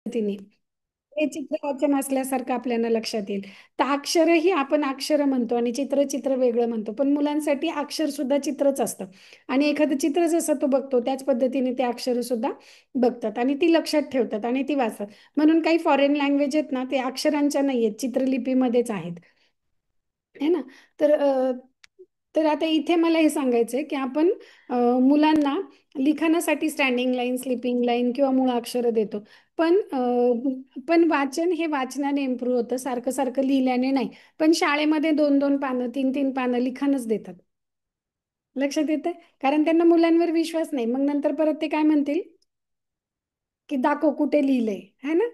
पद्धतीने हे चित्रवाचन असल्यासारखं आपल्याला लक्षात येईल. तर अक्षरही आपण अक्षर म्हणतो आणि चित्र चित्र वेगळं म्हणतो, पण मुलांसाठी अक्षर सुद्धा चित्रच असतं. आणि एखादं चित्र जसं तो बघतो त्याच पद्धतीने ते अक्षर सुद्धा बघतात आणि ती लक्षात ठेवतात आणि ती वाचतात. म्हणून काही फॉरेन लँग्वेज आहेत ना, ते अक्षरांच्या नाही आहेत, चित्रलिपीमध्येच आहेत. है ना. तर तर आता इथे मला हे सांगायचंय की आपण मुलांना लिखाणासाठी स्टँडिंग लाईन, स्लिपिंग लाईन किंवा मूळाक्षर देतो. पण वाचन हे वाचनाने इम्प्रूव्ह होतं, सारखं सारखं लिहिल्याने नाही. पण शाळेमध्ये 2-2 पानं, 3-3 पानं लिखाणच देतात. लक्षात येतंय? कारण त्यांना मुलांवर विश्वास नाही. मग नंतर परत ते काय म्हणतील की दाखव कुठे लिहिलंय, है ना.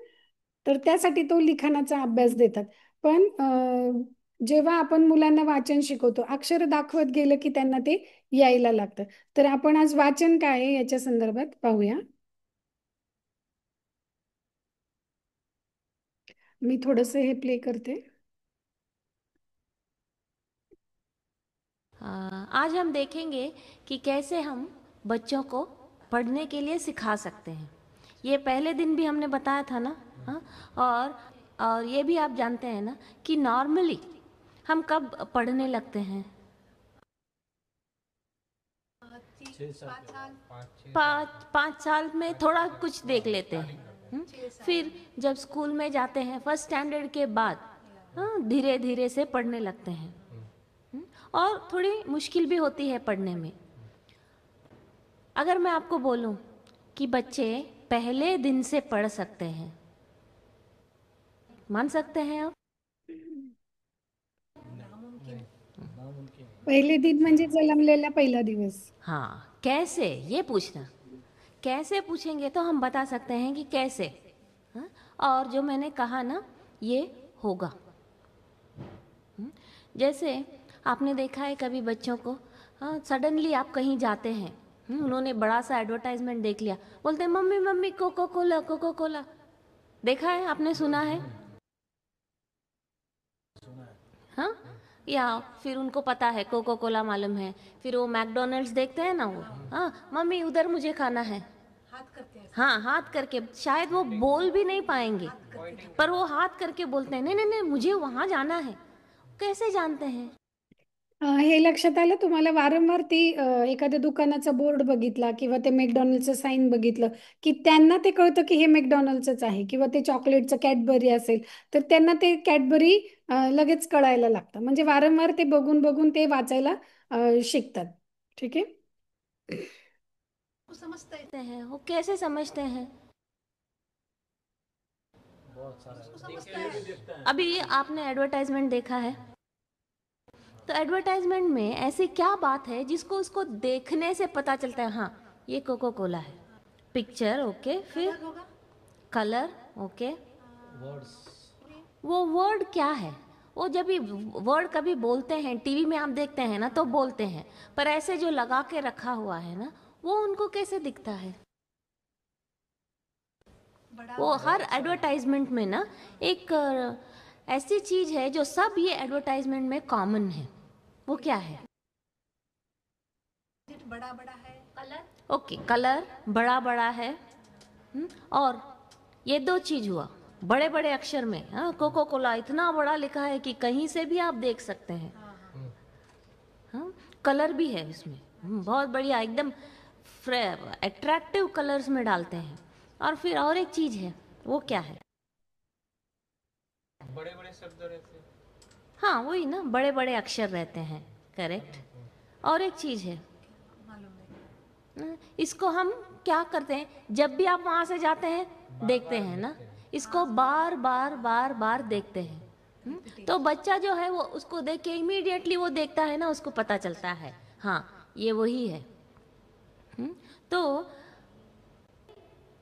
तर त्यासाठी तो लिखाणाचा अभ्यास देतात. पण जेव्हा आपण मुलांना वाचन शिकवतो, अक्षर दाखवत गेलं की त्यांना ते यायला लागतं. तर आपण आज वाचन काय आहे याच्या संदर्भात पाहूया. मी थोडंसं हे प्ले करते. आज हम देखेंगे कि कैसे हम बच्चों को पढ़ने के लिए सिखा सकते हैं। ये पहले दिन भी हमने बताया था ना। हाँ। और ये भी आप जानते हैं ना कि नॉर्मली हम कब पढ़ने लगते हैं? 5 साल में थोड़ा कुछ देख लेते हैं। फिर जब स्कूल में जाते हैं फर्स्ट स्टैंडर्ड के बाद, हाँ, धीरे धीरे से पढ़ने लगते हैं। और थोड़ी मुश्किल भी होती है पढ़ने में। अगर मैं आपको बोलूं कि बच्चे पहले दिन से पढ़ सकते हैं, मान सकते हैं आप? पहिले दिन म्हणजे जन्मलेला पहिला दिवस. हाँ, कैसे, ये पूछना। कैसे पूछेंगे तो हम बता सकते हैं कि कैसे। हाँ? और जो मैंने कहा ना, ये होगा। जैसे आपने देखा है कभी बच्चों को, हाँ, सडनली आप कहीं जाते हैं, उन्होंने बड़ा सा एडवर्टाइजमेंट देख लिया, बोलते हैं mummy mummy coco cola coco cola. देखा है आपने, सुना है? हाँ, या फिर उनको पता है कोको कोला मालूम है, फिर वो मैकडोनल्ड्स देखते हैं ना, वो हाँ मम्मी उधर मुझे खाना है, हाथ करते हैं। हाँ, हाथ करके, शायद वो बोल भी नहीं पाएंगे पर वो हाथ करके बोलते हैं नहीं नहीं नहीं मुझे वहां जाना है। कैसे जानते हैं? हे लक्षात आलं तुम्हाला. वारंवार ती एखाद्या दुकानाचा बोर्ड बघितला किंवा ते मॅकडॉनल्डचं साईन बघितलं की त्यांना ते कळतं की हे मॅकडॉनल्डचंच आहे. किंवा ते चॉकलेटचं कॅडबरी असेल तर त्यांना ते कॅडबरी लगेच कळायला लागतं. म्हणजे वारंवार ते बघून बघून ते वाचायला शिकतात. ठीक आहे. वो समझते हैं, वो कैसे समझते हैं? अभी आपने एडवर्टाइजमेंट देखा है, तो एडवर्टाइजमेंट में ऐसी क्या बात है जिसको उसको देखने से पता चलता है हाँ ये कोको कोला है? पिक्चर ओके, फिर कलर ओके, वो वर्ड क्या है? वो जब भी वर्ड कभी बोलते हैं, टीवी में आप देखते हैं ना तो बोलते हैं, पर ऐसे जो लगा के रखा हुआ है ना, वो उनको कैसे दिखता है? वो हर एडवर्टाइजमेंट में ना एक ऐसी चीज है जो सब ये एडवर्टाइजमेंट में कॉमन है। वो क्या है? बड़ा बड़ा है कलर। ओके, कलर बड़ा बड़ा है। और ये दो चीज हुआ बड़े बड़े अक्षर में। हाँ, कोको कोला इतना बड़ा लिखा है कि कहीं से भी आप देख सकते हैं। हाँ, कलर भी है इसमें, बहुत बढ़िया, एकदम अट्रैक्टिव कलर्स में डालते हैं। और फिर और एक चीज है, वो क्या है? बड़े बड़े शब्द रहते हैं। हाँ वही ना, बड़े बड़े अक्षर रहते हैं, करेक्ट। और एक चीज है, इसको हम क्या करते हैं, जब भी आप वहां से जाते हैं देखते हैं ना, इसको बार बार बार बार देखते हैं। तो बच्चा जो है वो उसको देख के इमीडिएटली वो देखता है ना, उसको पता चलता है हाँ ये वही है। तो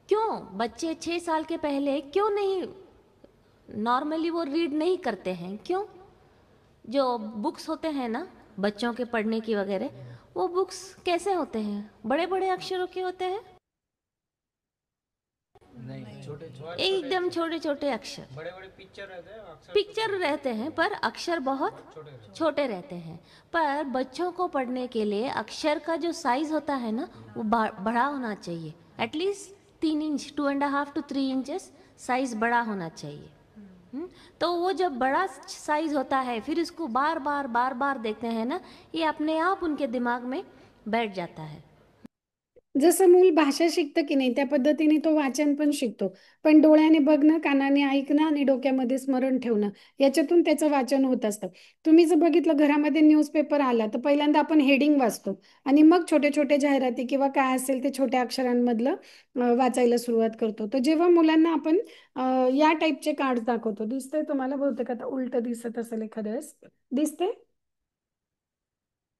क्यों बच्चे 6 साल के पहले क्यों नहीं नॉर्मली वो रीड नहीं करते हैं? क्यों? जो बुक्स होते हैं ना बच्चों के पढ़ने की वगैरह, वो बुक्स कैसे होते हैं? बड़े बड़े अक्षरों के होते हैं? नहीं, छोटे छोटे, एकदम छोटे छोटे अक्षर। बड़े बड़े पिक्चर रहते हैं, पिक्चर रहते हैं पर अक्षर बहुत छोटे रहते हैं। पर बच्चों को पढ़ने के लिए अक्षर का जो साइज होता है ना, वो बड़ा होना चाहिए, at least 3 inch, 2.5 to 3 inches size बड़ा होना चाहिए। तो वो जब बड़ा साइज होता है फिर इसको बार बार बार बार देखते हैं ना, ये अपने आप उनके दिमाग में बैठ जाता है। जसं मूल भाषा शिकतं की नाही त्या पद्धतीने तो वाचन पण शिकतो. पण डोळ्याने बघणं, कानाने ऐकणं आणि डोक्यामध्ये स्मरण ठेवणं याच्यातून त्याचं वाचन होत असतं. तुम्ही जर बघितलं घरामध्ये न्यूजपेपर आला तर पहिल्यांदा आपण हेडिंग वाचतो आणि मग छोट्या छोट्या जाहिराती किंवा काय असेल ते छोट्या अक्षरांमधलं वाचायला सुरुवात करतो. तर जेव्हा मुलांना आपण या टाईपचे कार्ड दाखवतो, दिसतंय तुम्हाला बहुतेक आता उलट दिसत असेल एखाद्या वेळेस, दिसते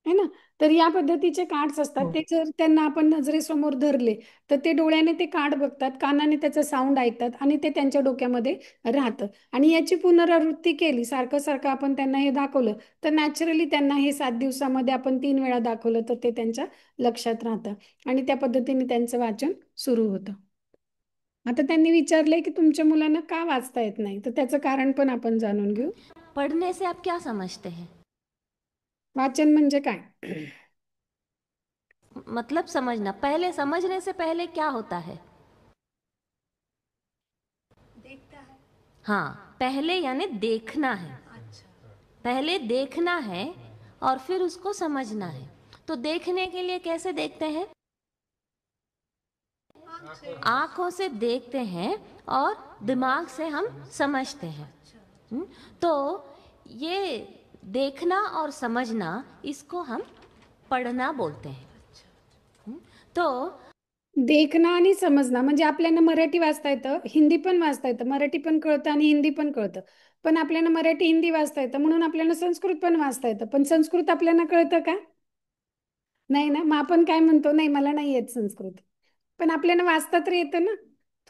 है ना. तर या पद्धतीचे कार्ड्स असतात ते जर त्यांना आपण नजरेसमोर धरले तर ते डोळ्याने ते कार्ड बघतात, कानाने त्याचं साऊंड ऐकतात आणि ते त्यांच्या डोक्यामध्ये राहतं. आणि याची पुनरावृत्ती केली, सारखं सारखं आपण त्यांना हे दाखवलं तर नॅचरली त्यांना हे 7 दिवसामध्ये आपण 3 वेळा दाखवलं तर ते त्यांच्या लक्षात राहतं आणि त्या पद्धतीने त्यांचं वाचन सुरू होतं. आता त्यांनी विचारलंय की तुमच्या मुलांना का वाचता येत नाही, तर त्याचं कारण पण आपण जाणून घेऊ. पढ़ने से आप क्या समझते हैं? वाचन म्हणजे काय? मतलब समझना, पहले समझने से पहले क्या होता है? देखता है। हाँ, पहले यानी देखना है। अच्छा। पहले देखना है और फिर उसको समझना है। तो देखने के लिए कैसे देखते हैं? आँख से। आंखों से देखते हैं और दिमाग से हम समझते हैं। तो ये देखना और समझना, इसको हम पढ़ना बोलते हैं। तो देखणं आणि समजणं म्हणजे आपल्याला मराठी वाचता येतं, हिंदी पण वाचता येतं, मराठी पण कळतं आणि हिंदी पण कळतं. पण आपल्याला मराठी हिंदी वाचता येतं म्हणून आपल्याला संस्कृत पण वाचता येतं. पण संस्कृत आपल्याला कळतं का? नाही ना. मग आपण काय म्हणतो, नाही मला नाही येत संस्कृत. पण आपल्याला वाचता तर येतं ना.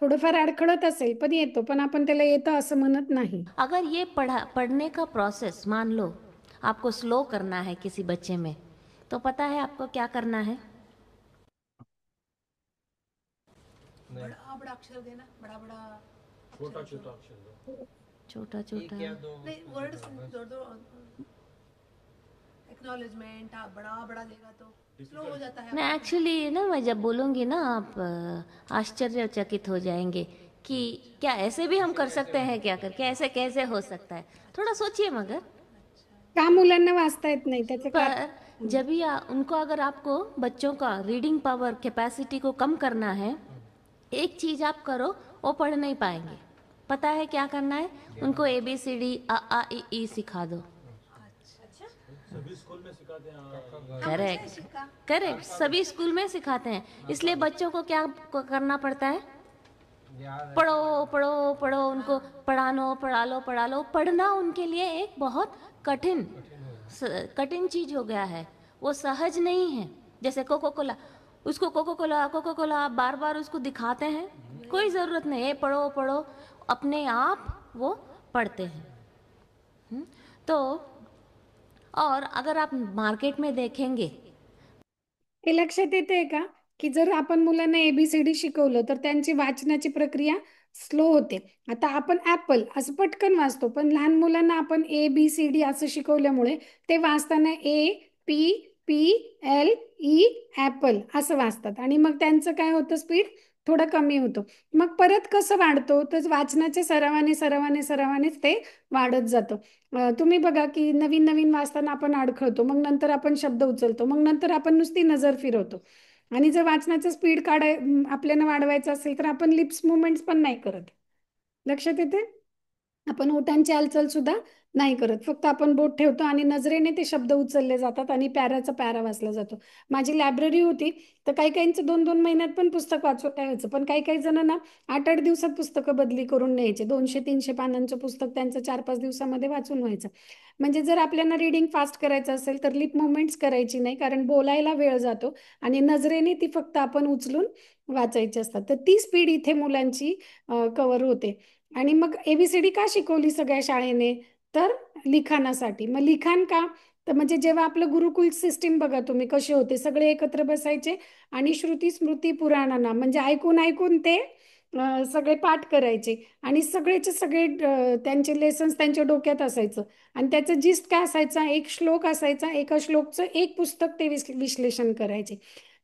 थोडंफार अडखळत असेल पण येतो, पण आपण त्याला येतं असं म्हणत नाही. अगर ये पढ़ने का प्रोसेस मान लो आपको स्लो करना है किसी बच्चे में, तो पता है आपको क्या करना है? बड़ा बड़ा अक्षर देना, बड़ा बड़ा। छोटा छोटा अक्षर दो। छोटा एक छोटा। या दो नहीं, वर्ड्स जोड़ दो। एक्नॉलेजमेंट आप बड़ा बड़ा देगा तो स्लो हो जाता है। नहीं, एक्चुअली ना मैं जब बोलूँगी ना आप आश्चर्यचकित हो जाएंगे कि क्या ऐसे भी हम कर सकते हैं, क्या करके ऐसे कैसे हो सकता है। थोड़ा सोचिए मगर। का मुलांना वाचता येत नाही त्याचं कारण? पर जब भी उनको, अगर आपको बच्चों का रीडिंग पावर कैपेसिटी को कम करना है, एक चीज आप करो, वो पढ़ नहीं पाएंगे। पता है क्या करना है? उनको ABCD अ आ इ ई सिखा दो। सभी स्कूल में सिखाते हैं। करेक्ट करेक्ट, सभी स्कूल में सिखाते हैं। इसलिए बच्चों को क्या करना पड़ता है? पढ़ो पढ़ो पढ़ो, उनको पढ़ा लो। पढ़ना उनके लिए एक बहुत कठिन चीज हो गया है, वो सहज नहीं है। जैसे कोको कोला, उसको कोको कोला आप बार बार उसको दिखाते हैं, कोई जरूरत नहीं है। पढ़ो पढ़ो, अपने आप वो पढ़ते हैं। तो और अगर आप मार्केट में देखेंगे, हे लक्षात येते का की जर आपण मुलांना ABCD शिकवलं तर त्यांची वाचनाची प्रक्रिया स्लो होते. आता आपण ऍपल असं पटकन वाचतो, पण लहान मुलांना आपण ABCD असं शिकवल्यामुळे ते वाचताना APPLE ऍपल असं वाचतात आणि मग त्यांचं काय होतं, स्पीड थोडं कमी होतं. मग परत कसं वाढतो, तर वाचनाच्या सरावानेच ते वाढत जातं. तुम्ही बघा की नवीन नवीन वाचताना आपण अडखळतो, मग नंतर आपण शब्द उचलतो, मग नंतर आपण नुसती नजर फिरवतो. आणि जर वाचनाचं स्पीड आपल्याला वाढवायचं असेल तर आपण लिप्स मुवमेंट्स पण नाही करत. लक्षात येते? आपण ओठांची हालचाल सुद्धा नाही करत, फक्त आपण बोट ठेवतो आणि नजरेने ते शब्द उचलले जातात आणि पॅराचा पॅरा वाचला जातो. माझी लायब्ररी होती तर काही काहींचं 2-2 महिन्यात पण पुस्तक वाचवता यायचं, पण काही काही जणांना 8-8 दिवसात पुस्तकं बदली करून न्यायचे. 200-300 पानांचं पुस्तक त्यांचं 4-5 दिवसामध्ये वाचून व्हायचं. म्हणजे जर आपल्याला रीडिंग फास्ट करायचं असेल तर लिप मुवमेंट्स करायची नाही, कारण बोलायला वेळ जातो आणि नजरेने ती फक्त आपण उचलून वाचायची असतात. तर ती स्पीड इथे मुलांची कव्हर होते. आणि मग ABCD का शिकवली सगळ्या शाळेने, तर लिखाणासाठी. मग लिखाण का, तर म्हणजे जेव्हा आपलं गुरुकुल सिस्टीम बघा तुम्ही कसे होते, सगळे एकत्र बसायचे आणि श्रुती स्मृती पुराणांना म्हणजे ऐकून ऐकून ते सगळे पाठ करायचे आणि सगळेचे सगळे त्यांचे लेसन्स त्यांच्या डोक्यात असायचं. आणि त्याचं जिस्ट काय असायचा, एक श्लोक असायचा, एका श्लोकचं एक पुस्तक ते विश्लेषण करायचे.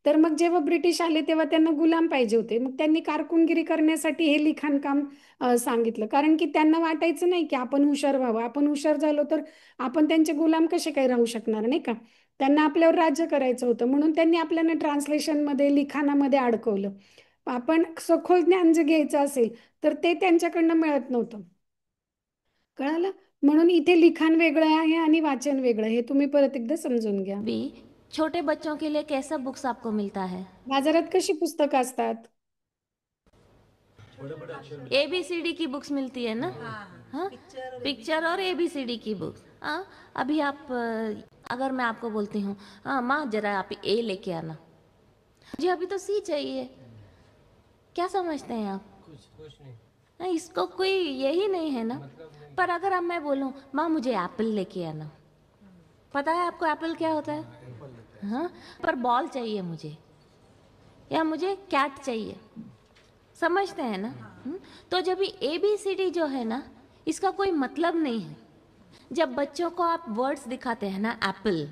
तर मग जेव्हा ब्रिटिश आले तेव्हा त्यांना गुलाम पाहिजे होते, मग त्यांनी कारकुनगिरी करण्यासाठी हे लिखाणकाम सांगितलं. कारण की त्यांना वाटायचं नाही की आपण हुशार व्हावं, आपण हुशार झालो तर आपण त्यांचे गुलाम कसे काही राहू शकणार, नाही का. त्यांना आपल्यावर राज्य करायचं होतं, म्हणून त्यांनी आपल्याला ट्रान्सलेशनमध्ये लिखाणामध्ये अडकवलं. आपण सखोल ज्ञान जे घ्यायचं असेल तर ते त्यांच्याकडनं मिळत नव्हतं. कळालं. म्हणून इथे लिखाण वेगळं आहे आणि वाचन वेगळं, हे तुम्ही परत एकदा समजून घ्या. भी छोटे बच्चों के लिए कैसा बुक्स आपको मिलता है? बाजारात कशी पुस्तकं असतात? बड़े बड़े अक्षर में। ABCD की बुक्स मिलती है ना? हाँ, पिक्चर और ABCD की बुक्स। हाँ, अभी आप अगर मैं आपको बोलती हूँ, हाँ माँ जरा आप A लेके आना, मुझे अभी तो C चाहिए, क्या समझते हैं आप? कुछ नहीं। नहीं, इसको कोई यही नहीं है ना। पर अगर अब मैं बोलूँ माँ मुझे एप्पल लेके आना, पता है आपको एप्पल क्या होता है? हाँ, पर बॉल चाहिए मुझे, या मुझे कैट चाहिए, समझते हैं ना? तो जब ये ABCD जो है ना, इसका कोई मतलब नहीं है। जब बच्चों को आप वर्ड्स दिखाते हैं ना, एप्पल,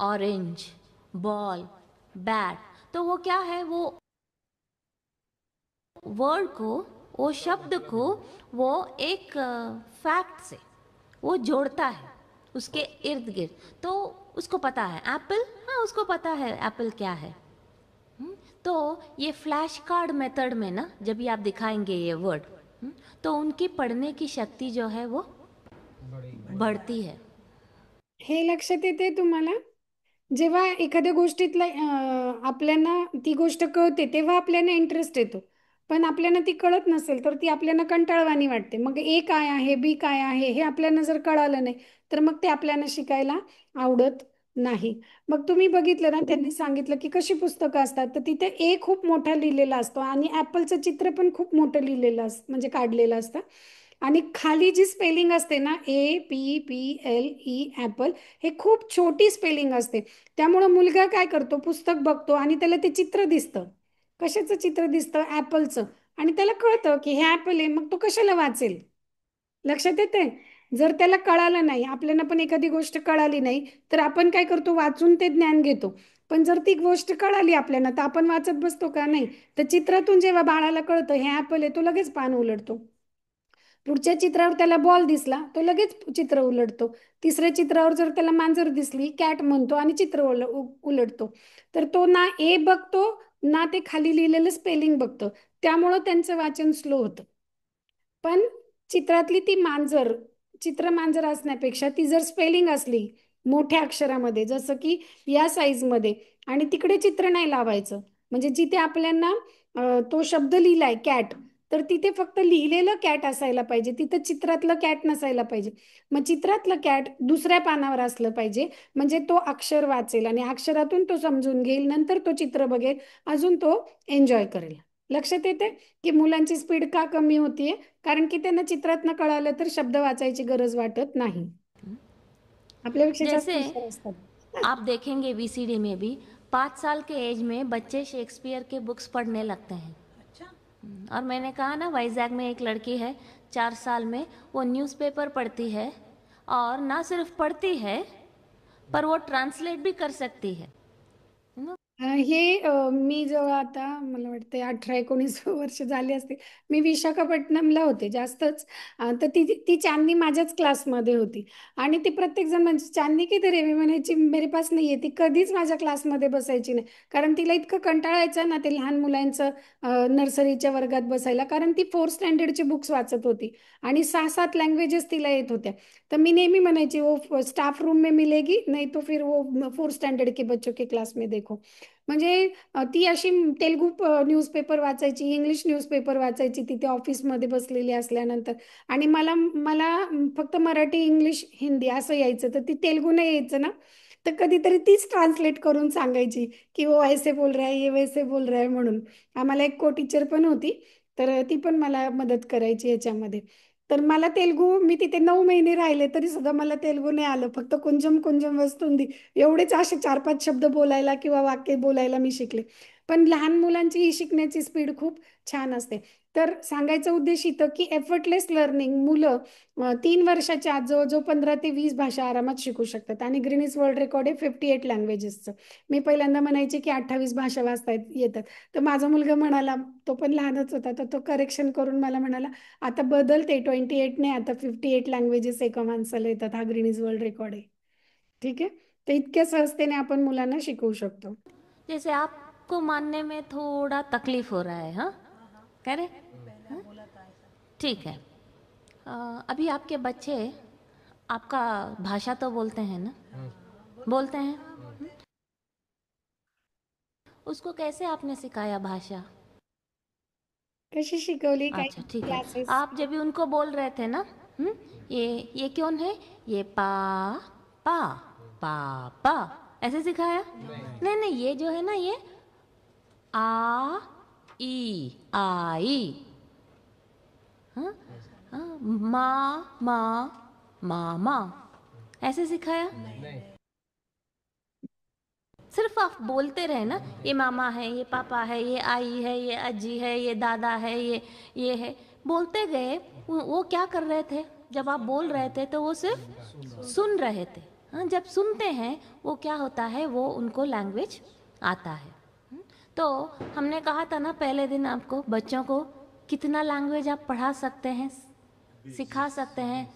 ऑरेंज, बॉल, बैट, तो वो क्या है, वो वर्ड को, वो शब्द को वो एक फैक्ट से वो जोड़ता है उसके इर्द गिर्द, तो उसको पता है एप्पल, हाँ उसको पता है एप्पल क्या है। तो ये फ्लैश कार्ड मेथड में ना, जब भी आप दिखाएंगे ये वर्ड, तो उनकी पढ़ने की शक्ति जो है वो बढ़ती है। हे लक्षात येते तुम्हाला? जेव्हा एखाद्या गोष्टीतला आपल्याला ती गोष्ट कळते तेव्हा आपल्याला इंटरेस्ट येतो, पण आपल्याला ती कळत नसेल तर ती आपल्याला कंटाळवाणी वाटते. मग ए काय आहे, बी काय आहे, हे आपल्याला जर कळालं नाही तर मग ते आपल्याला शिकायला आवडत नाही. मग तुम्ही बघितलं ना, त्यांनी सांगितलं की कशी पुस्तकं असतात, तर तिथे ए खूप मोठा लिहिलेला असतो आणि ॲपलचं चित्र पण खूप मोठं लिहिलेलं असतं, म्हणजे काढलेलं असतं. आणि खाली जी स्पेलिंग असते ना, APPLE ॲपल, हे खूप छोटी स्पेलिंग असते. त्यामुळं मुलगा काय करतो, पुस्तक बघतो आणि त्याला ते चित्र दिसतं. कशाचं चित्र दिसतं? ॲपलचं. आणि त्याला कळतं की हे ॲपल आहे, मग तो कशाला वाचेल? लक्षात येते? जर त्याला कळालं नाही, आपल्याला पण एखादी गोष्ट कळाली नाही तर आपण काय करतो, वाचून ते ज्ञान घेतो. पण जर ती गोष्ट कळाली आपल्याला तर आपण वाचत बसतो का? नाही. तर चित्रातून जेव्हा बाळाला कळतं हे ॲपल आहे, तो लगेच पान उलटतो. पुढच्या चित्रावर त्याला बॉल दिसला तो लगेच चित्र उलटतो. तिसऱ्या चित्रावर जर त्याला मांजर दिसली, कॅट म्हणतो आणि चित्र उलटतो. तर तो ना ए बघतो ना ते खाली लिहिलेलं स्पेलिंग बघतो. त्यामुळं त्यांचं वाचन स्लो होतं. पण चित्रातली ती मांजर, चित्र मांजर असण्यापेक्षा ती जर स्पेलिंग असली मोठ्या अक्षरामध्ये, जसं की या साईजमध्ये, आणि तिकडे चित्र नाही लावायचं, म्हणजे जिथे आपल्याला तो शब्द लिहिलाय कॅट, तर तिथे फक्त लिहिलेलं कॅट असायला पाहिजे, तिथं चित्रातलं कॅट नसायला पाहिजे. मग चित्रातलं कॅट दुसऱ्या पानावर असलं पाहिजे, म्हणजे तो अक्षर वाचेल आणि अक्षरातून तो समजून घेईल, नंतर तो चित्र बघेल, अजून तो एन्जॉय करेल. लक्षात येते की मुलांची स्पीड का कमी होतीये? कारण की त्यांना चित्रातनं कळालं तर शब्द वाचायची गरज वाटत नाही. आपल्यापेक्षा जास्त जैसे हुशार असतात. आप देखेंगे VCD में भी 5 साल के एज में बच्चे शेक्सपियर के बुक्स पढ़ने लगते हैं। और मैंने कहा ना, वाइजैग में एक लड़की है 4 साल में, वो न्यूज़पेपर पढ़ती है, और ना सिर्फ पढ़ती है पर वो ट्रांसलेट भी कर सकती है। मी जेव्हा आता मला वाटते 18-19 वर्ष झाली असतील, मी विशाखापट्टणमला होते जास्तच. तर ती ती चांदणी माझ्याच क्लासमध्ये होती आणि ती प्रत्येक जण म्हणजे चांदणी किती रे, मी म्हणायची मेरे पास नाही आहे. ती कधीच माझ्या क्लासमध्ये बसायची नाही, कारण तिला इतकं कंटाळायचं ना ते लहान मुलांचं नर्सरीच्या वर्गात बसायला, कारण ती 4th स्टँडर्डची बुक्स वाचत होती आणि 6-7 लँग्वेजेस तिला येत होत्या. तर मी नेहमी म्हणायची, वो स्टाफ रूम में मिलेगी नहीं तो फिर वो 4th स्टँडर्ड के बच्चों के क्लास में देखो. म्हणजे ती अशी तेलुगू न्यूजपेपर वाचायची, इंग्लिश न्यूजपेपर वाचायची तिथे ऑफिसमध्ये बसलेली असल्यानंतर. आणि मला मला फक्त मराठी, इंग्लिश, हिंदी असं यायचं, तर ती तेलुगू नाही यायचं ना, तर कधीतरी तीच ट्रान्सलेट करून सांगायची की वो ऐसे बोल रहा है, ये वैसे बोल रहा है म्हणून. आम्हाला एक को टीचर पण होती, तर ती पण मला मदत करायची याच्यामध्ये. तर मला तेलुगू, मी तिथे 9 महिने राहिले तरी सुद्धा मला तेलुगू नाही आलं, फक्त कुंजम कुंजम वस्तुंदी एवढेच असे 4-5 शब्द बोलायला किंवा वाक्य बोलायला मी शिकले. पण लहान मुलांची ही शिकण्याची स्पीड खूप छान असते. तर सांगायचा उद्देश इथं की एफर्टलेस लर्निंग मुलं 3 वर्षाच्या आत जवळजवळ 15 ते 20 भाषा आरामात शिकू शकतात. आणि ग्रीनिस वर्ल्ड रेकॉर्ड आहे 58 लँग्वेजेसचं. मी पहिल्यांदा म्हणायचे की 28 भाषा वाचता येतात. तर माझा मुलगा म्हणाला, तो पण लहानच होता, तर तो करेक्शन करून मला म्हणाला, आता बदलते, 28 नाही, आता 58 लँग्वेजेस एका माणसाला येतात. हा ग्रीनिस वर्ल्ड रेकॉर्ड आहे. ठीक आहे. तर इतक्या सहजतेने आपण मुलांना शिकवू शकतो. जैसे आपको मानने में थोड़ा तकलीफ हो रहा है, हाँ, कह रहे? हाँ? ठीक है। अभी आपके बच्चे आपका भाषा तो बोलते हैं ना? बोलते हैं? उसको कैसे आपने सिखाया भाषा? कशी शिकवली, काही अच्छा, ठीक है। क्लासेस? आप जब भी उनको बोल रहे थे ना, ये कौन है? ये पा पा पा पा, ऐसे सिखाया? नहीं नहीं, ये जो है ना, ये आ ई आई, हाँ हाँ, माँ माँ मामा, ऐसे सिखाया? सिर्फ आप बोलते रहे ना, ये मामा है, ये पापा है, ये आई है, ये अज्जी है, ये दादा है, ये है, बोलते गए। वो क्या कर रहे थे? जब आप बोल रहे थे तो वो सिर्फ सुन रहे थे। हाँ, जब सुनते हैं वो क्या होता है, वो उनको लैंग्वेज आता है। तो हमने कहा था ना पहले दिन आपको, बच्चों को कितना लैंग्वेज आप पढ़ा सकते हैं, सिखा सकते हैं?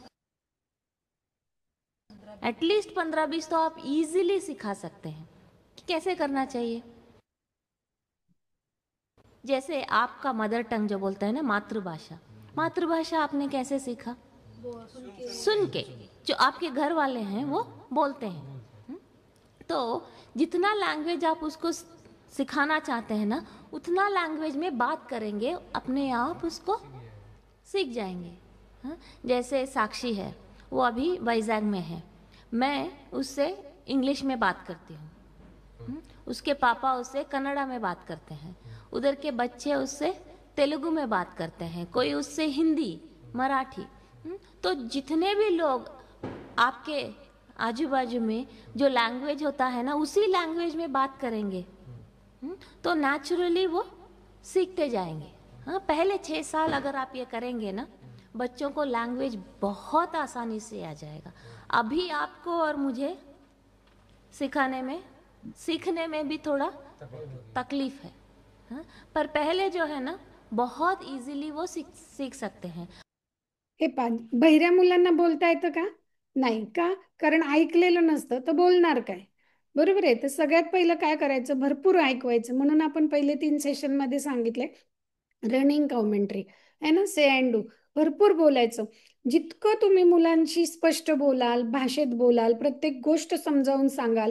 एटलीस्ट 15-20 तो आप इजीली सिखा सकते हैं। कैसे करना चाहिए? जैसे आपका मदर टंग जो बोलते हैं ना, मातृभाषा, मातृभाषा आपने कैसे सीखा? सुन के। जो आपके घर वाले हैं वो बोलते हैं। तो जितना लैंग्वेज आप उसको सिखाना चाहते हैं ना, उतना लैंग्वेज में बात करेंगे, अपने आप उसको सीख जाएंगे। हाँ? जैसे साक्षी है, वो अभी वाइजैग में है, मैं उससे इंग्लिश में बात करती हूँ, उसके पापा उससे कन्नड़ा में बात करते हैं, उधर के बच्चे उससे तेलुगु में बात करते हैं, कोई उससे हिंदी, मराठी। तो जितने भी लोग आपके आजू बाजू में जो लैंग्वेज होता है ना, उसी लैंग्वेज में बात करेंगे, तो नेचुरली वो सीखते जाएंगे। हाँ, पहले 6 साल अगर आप ये करेंगे ना, बच्चों को लैंग्वेज बहुत आसानी से आ जाएगा। अभी आपको और मुझे सिखाने में, सीखने में भी थोड़ा तकलीफ है, हाँ? पर पहले जो है ना, बहुत इजीली वो सीख सकते हैं। हे पा, बहिऱ्या मुलांना बोलता येतं का? नाही का? कारण ऐकलेलं नसतं, तर बोलणार काय? बरोबर आहे. तर सगळ्यात पहिलं काय करायचं, भरपूर ऐकवायचं. म्हणून आपण पहिले 3 सेशन मध्ये सांगितले, रनिंग कॉमेंट्री आहे ना, से अँड डू, भरपूर बोलायचं. जितकं तुम्ही मुलांशी स्पष्ट बोलाल, भाषेत बोलाल, प्रत्येक गोष्ट समजावून सांगाल,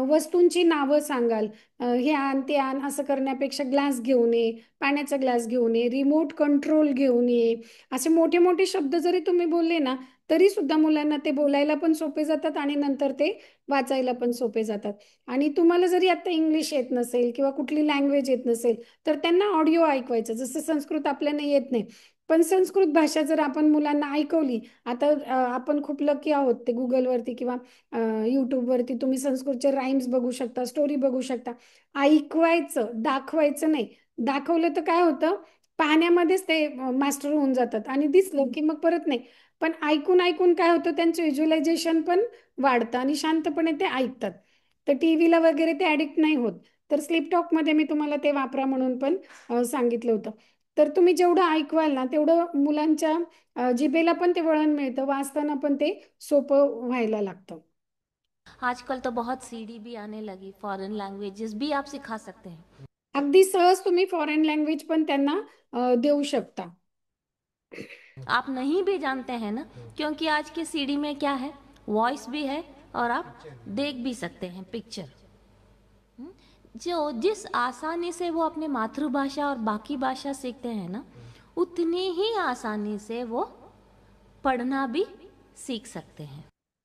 वस्तूंची नावं सांगाल, हे आण ते आण असं करण्यापेक्षा ग्लास घेऊन ये, पाण्याचा ग्लास घेऊन ये, रिमोट कंट्रोल घेऊन ये, असे मोठे मोठे शब्द जरी तुम्ही बोलले ना, तरी सुद्धा मुलांना ते बोलायला पण सोपे जातात आणि नंतर ते वाचायला पण सोपे जातात. आणि तुम्हाला जरी आता इंग्लिश येत नसेल किंवा कुठली लँग्वेज येत नसेल, तर त्यांना ऑडिओ ऐकवायचं. जसं संस्कृत आपल्याला येत नाही, पण संस्कृत भाषा जर आपण मुलांना ऐकवली, आता आपण खूप लकी आहोत, ते गुगलवरती किंवा यूट्यूबवरती तुम्ही संस्कृतचे राईम्स बघू शकता, स्टोरी बघू शकता. ऐकवायचं, दाखवायचं नाही. दाखवलं तर काय होतं, पाहण्यामध्येच ते मास्टर होऊन जातात आणि दिसलं की मग परत नाही. पण ऐकून ऐकून काय होतं, त्यांचं व्हिज्युअलायझेशन पण वाढतं आणि शांतपणे ते ऐकतात. तर टीव्हीला वगैरे ते ऍडिक्ट नाही होत. तर स्लिप टॉक मध्ये मी तुम्हाला ते वापरा म्हणून पण सांगितलं होतं. तर तुम्ही जेवढं ऐकवाल ना, तेवढं मुलांच्या जिभेला पण ते वळण मिळतं, वाचताना पण ते सोपं व्हायला लागतं. आजकल तो बहुत सीडी भी आने लगी, फॉरेन लैंग्वेजेस भी आप सिखा सकते हैं। अगदी सहज तुम्ही फॉरेन लँग्वेज पण त्यांना देऊ शकता. आप नहीं भी जानते हैं ना, क्योंकि आज के सीडी में क्या है, वॉइस भी है और आप देख भी सकते हैं पिक्चर। जो जिस आसानी से वो अपने मातृभाषा और बाकी भाषा सीखते हैं ना, उतनी ही आसानी से वो पढ़ना भी सीख सकते हैं।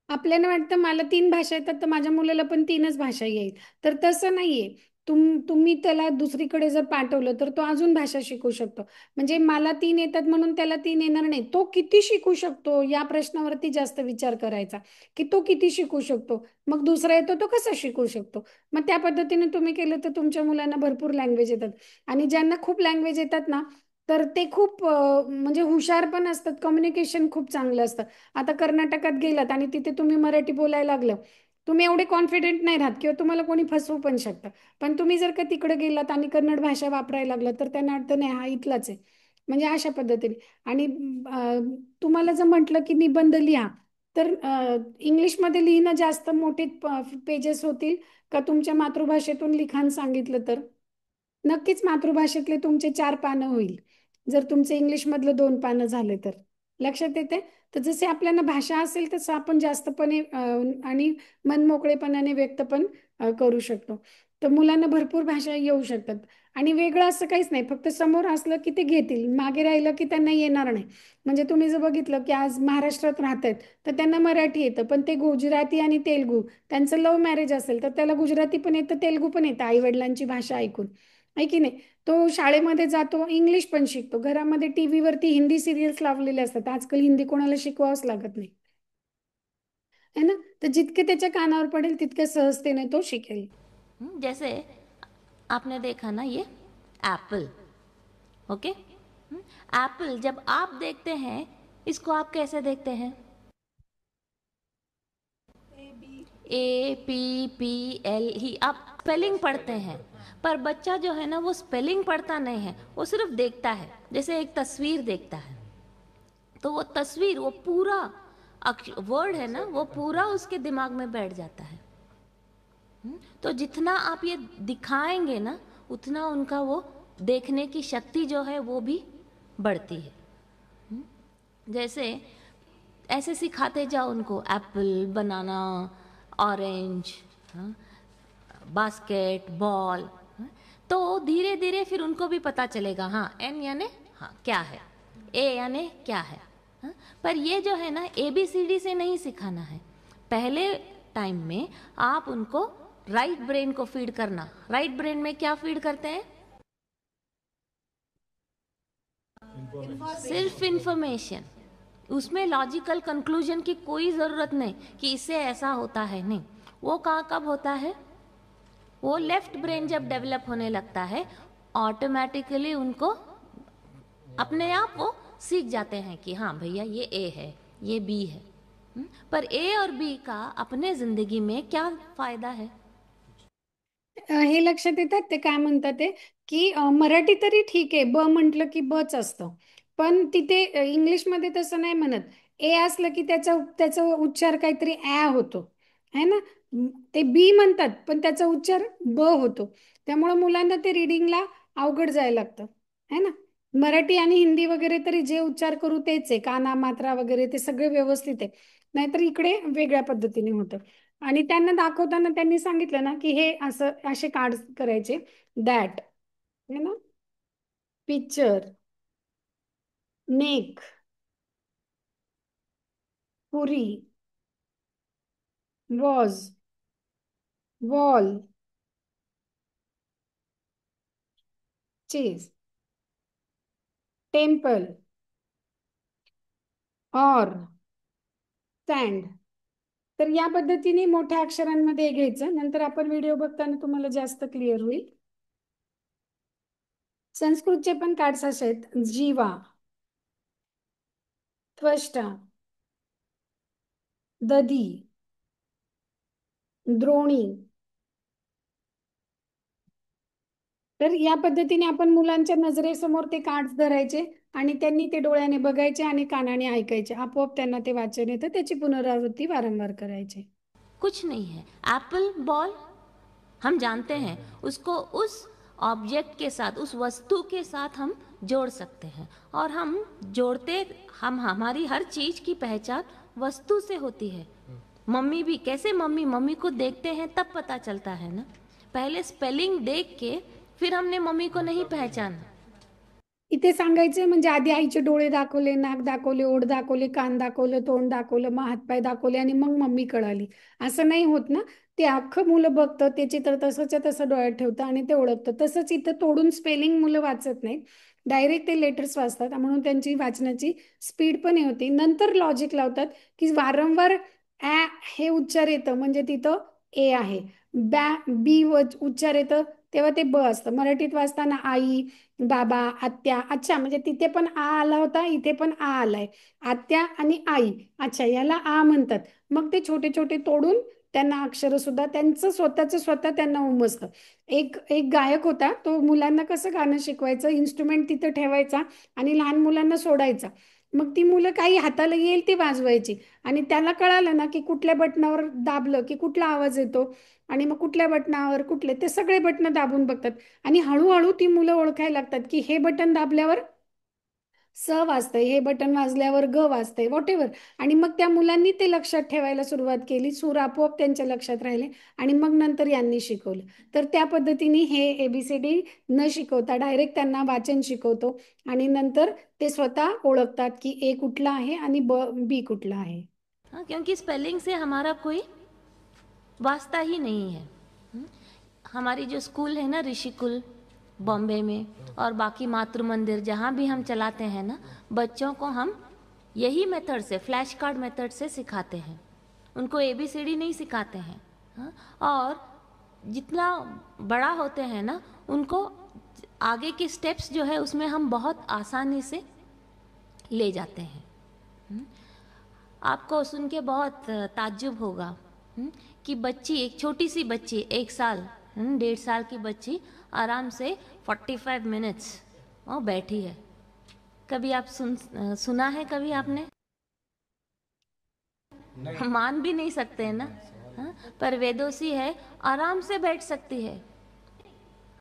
आपल्याला वाटतं मला 3 भाषा येतात, तर माझ्या मुलाला पण 3च भाषा येईल, तर तसं नाहीये. तुम्ही त्याला दुसरीकडे जर पाठवलं तर तो अजून भाषा शिकू शकतो. म्हणजे मला 3 येतात म्हणून त्याला 3 येणार नाही. तो किती शिकू शकतो या प्रश्नावरती जास्त विचार करायचा, की तो किती शिकू शकतो. मग दुसरा येतो तो कसा शिकू शकतो. मग त्या पद्धतीने तुम्ही केलं तर तुमच्या मुलांना भरपूर लँग्वेज येतात. आणि ज्यांना खूप लँग्वेज येतात ना, तर ते खूप म्हणजे हुशार पण असतात, कम्युनिकेशन खूप चांगलं असतं. आता कर्नाटकात गेलात आणि तिथे तुम्ही मराठी बोलायला लागलं, तुम्ही एवढे कॉन्फिडेंट नाही राहत किंवा तुम्हाला कोणी फसवू पण शकतं. पण तुम्ही जर का तिकडे गेलात आणि कन्नड भाषा वापरायला लागलात तर त्यांना वाटतं नाही हा इथलाच आहे. म्हणजे अशा पद्धतीने. आणि तुम्हाला जर म्हटलं की निबंध लिहा, तर इंग्लिशमध्ये लिहिणं जास्त मोठे पेजेस होतील का तुमच्या मातृभाषेतून लिखाण सांगितलं तर नक्कीच मातृभाषेतले तुमचे 4 पानं होईल. जर तुमचं इंग्लिशमधलं 2 पानं झाले तर. लक्षात येते? तर जसे आपल्याला भाषा असेल तसं आपण जास्तपणे आणि मनमोकळेपणाने व्यक्त पण करू शकतो. तर मुलांना भरपूर भाषा येऊ शकतात. आणि वेगळं असं काहीच नाही, फक्त समोर असलं की ते घेतील, मागे राहिलं की त्यांना येणार नाही. म्हणजे तुम्ही जर बघितलं की आज महाराष्ट्रात राहत आहेत तर त्यांना मराठी येतं, पण ते गुजराती आणि तेलगू, त्यांचं लव्ह मॅरेज असेल तर त्याला गुजराती पण येतं, तेलगू पण येतं आई वडिलांची भाषा ऐकून. आहे की नाही. तो शाळेमध्ये जातो, इंग्लिश पण शिकतो, घरामध्ये टीव्ही वरती हिंदी सिरियल्स लावलेले असतात, आजकाल हिंदी कोणाला शिकवावंच लागत नाही, है ना. तर जितके त्याच्या कानावर पडेल तितके सहजतेने तो शिकेल. जैसे आपने देखा ना ये एप्पल, ओके। एप्पल जब आप देखते हैं, इसको आप कैसे देखते हैं? APPL ही आप स्पेलिंग पढ़ते हैं, पर बच्चा जो है ना वो स्पेलिंग पढ़ता नहीं है, वो सिर्फ देखता है। जैसे एक तस्वीर देखता है तो वो तस्वीर, वो पूरा वर्ड है ना, वो पूरा उसके दिमाग में बैठ जाता है। तो जितना आप ये दिखाएंगे ना, उतना उनका वो देखने की शक्ति जो है वो भी बढ़ती है। जैसे ऐसे सिखाते जाओ उनको, Apple, banana, orange, basket ball, तो धीरे धीरे फिर उनको भी पता चलेगा हाँ एन यानी हाँ क्या है, ए यानी क्या है। पर ये जो है ना ABCD से नहीं सिखाना है। पहले टाइम में आप उनको राइट ब्रेन को फीड करना। राइट ब्रेन में क्या फीड करते हैं? सिर्फ इंफॉर्मेशन। उसमें लॉजिकल कंक्लूजन की कोई ज़रूरत नहीं कि इससे ऐसा होता है, नहीं। वो कहाँ कब होता है? वो लेफ्ट ब्रेन जब डेवलप होने लगता है, ऑटोमेटिकली उनको अपने आप वो सीख जाते हैं कि हाँ भैया ये ए है, ये बी है। पर ए और बी का अपने जिंदगी में क्या फायदा है? हे लक्षात येतात ते काय म्हणतात ते, की मराठी तरी ठीक आहे, ब म्हटलं की बच असतं. पण तिथे इंग्लिशमध्ये तसं नाही म्हणत. ए असलं की त्याचा त्याचा उच्चार काहीतरी ॲ होतो, है ना. ते बी म्हणतात पण त्याचा उच्चार ब होतो. त्यामुळे मुलांना ते रिडिंगला अवघड जायला लागतं, है ना. मराठी आणि हिंदी वगैरे तरी जे उच्चार करू तेच आहे, काना मात्रा वगैरे ते सगळे व्यवस्थित आहे. नाहीतर इकडे वेगळ्या पद्धतीने होतं. आणि त्यांना दाखवताना त्यांनी सांगितलं ना की हे असं असे कार्ड करायचे, दॅट, है ना, picture, neck, puri, was, wall, cheese, temple, और, सँड. तर या पद्धतीने मोठ्या अक्षरांमध्ये घ्यायचं. नंतर आपण व्हिडिओ बघताना तुम्हाला जास्त क्लिअर होईल. संस्कृतचे पण कार्ड्स असे आहेत, जीवा, त्वष्टा, दधी, द्रोणी. तर या पद्धतीने आपण मुलांच्या नजरेसमोर ते कार्ड्स धरायचे आणि त्यांनी ते डोळ्याने बघायचे आणि कानाने ऐकायचे. आपोआप त्यांना ते वाचन येतं, त्याची पुनरावृत्ती वारंवार करायची. कुछ नहीं है। एप्पल, बॉल, हम जानते हैं उसको उस ऑब्जेक्ट के साथ, उस वस्तु के साथ हम जोड़ सकते हैं। और हम जोड़ते, हम हमारी हर चीज की पहचान वस्तु से होती है। मम्मी भी कैसे, मम्मी मम्मी को देखते हैं तब पता चलता है ना। पहले स्पेलिंग देख के फिर हमने मम्मी को नहीं पहचाना। इथे सांगायचं म्हणजे आधी आईचे डोळे दाखवले, नाक दाखवले, ओठ दाखवले, कान दाखवलं, तोंड दाखवलं, मग हातपाय दाखवले आणि मग मम्मी कळाली, असं नाही होत ना. ते अख्खं मुलं बघतं ते चित्र तसंच्या तसं डोळ्यात ठेवतं आणि ते ओळखतं. तसंच इथं तोडून स्पेलिंग मुलं वाचत नाहीत, डायरेक्ट ते लेटर्स वाचतात, म्हणून त्यांची वाचनाची स्पीड पण हे होती. नंतर लॉजिक लावतात की वारंवार ॲ हे उच्चार येतं म्हणजे तिथं ए आहे, बी उच्चार येतं तेव्हा ते ब असतं. मराठीत वाचताना आई, बाबा, आत्या, अच्छा म्हणजे तिथे पण आ आला होता, इथे पण आ आलाय, आत्या आणि आई, अच्छा याला आ म्हणतात. मग ते छोटे छोटे तोडून त्यांना अक्षर सुद्धा त्यांचं स्वतःचं स्वतः त्यांना उमजतं. एक एक गायक होता, तो मुलांना कसं गाणं शिकवायचं, इन्स्ट्रुमेंट तिथं ठेवायचा आणि लहान मुलांना सोडायचा. मग ती मुलं काही हाताला येईल ती वाजवायची आणि त्याला कळालं ना की कुठल्या बटनावर दाबलं की कुठला आवाज येतो आणि मग कुठल्या बटनावर कुठले, ते सगळे बटणं दाबून बघतात आणि हळूहळू ती मुलं ओळखायला लागतात की हे बटन दाबल्यावर स वाजतंय, हे बटन वाजल्यावर ग वाजतंय, व्हॉट एव्हर. आणि मग त्या मुलांनी ते लक्षात ठेवायला सुरुवात केली, सूर आपोआप त्यांच्या लक्षात राहिले आणि मग नंतर यांनी शिकवलं. तर त्या पद्धतीने हे ABCD न शिकवता डायरेक्ट त्यांना वाचन शिकवतो आणि नंतर ते स्वतः ओळखतात की ए कुठला आहे आणि बी कुठला आहे. हाँ, क्योंकि स्पेलिंग से हमारा कोई वास्ता ही नहीं है। हमारी जो स्कूल है ना, ऋषिकुल बॉम्बे में और बाकी मातृ मंदिर जहाँ भी हम चलाते हैं ना, बच्चों को हम यही मेथड से, फ्लैश कार्ड मेथड से सिखाते हैं। उनको ABCD नहीं सिखाते हैं। हाँ, और जितना बड़ा होते हैं ना, उनको आगे के स्टेप्स जो है उसमें हम बहुत आसानी से ले जाते हैं। आपको सुन के बहुत ताज्जुब होगा कि बच्ची, एक छोटी सी बच्ची, 1 साल 1.5 साल की बच्ची आराम से 45 मिनट्स वो बैठी है। कभी आप सुना है कभी आपने? मान भी नहीं सकते हैं ना। हाँ, पर वेदोसी है, आराम से बैठ सकती है।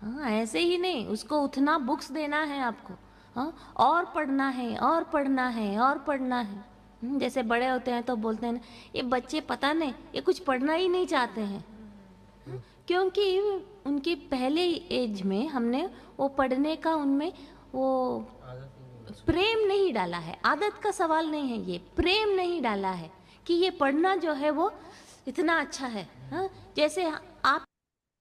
हाँ, ऐसे ही नहीं, उसको उतना बुक्स देना है आपको। हाँ, और पढ़ना है और पढ़ना है और पढ़ना है। जैसे बड़े होते हैं तो बोलते हैं ना, ये बच्चे पता नहीं, ये कुछ पढ़ना ही नहीं चाहते हैं। क्योंकि उनकी पहले एज में हमने वो पढ़ने का उनमें वो प्रेम नहीं डाला है। आदत का सवाल नहीं है, ये प्रेम नहीं डाला है कि ये पढ़ना जो है वो इतना अच्छा है। हाँ, जैसे आप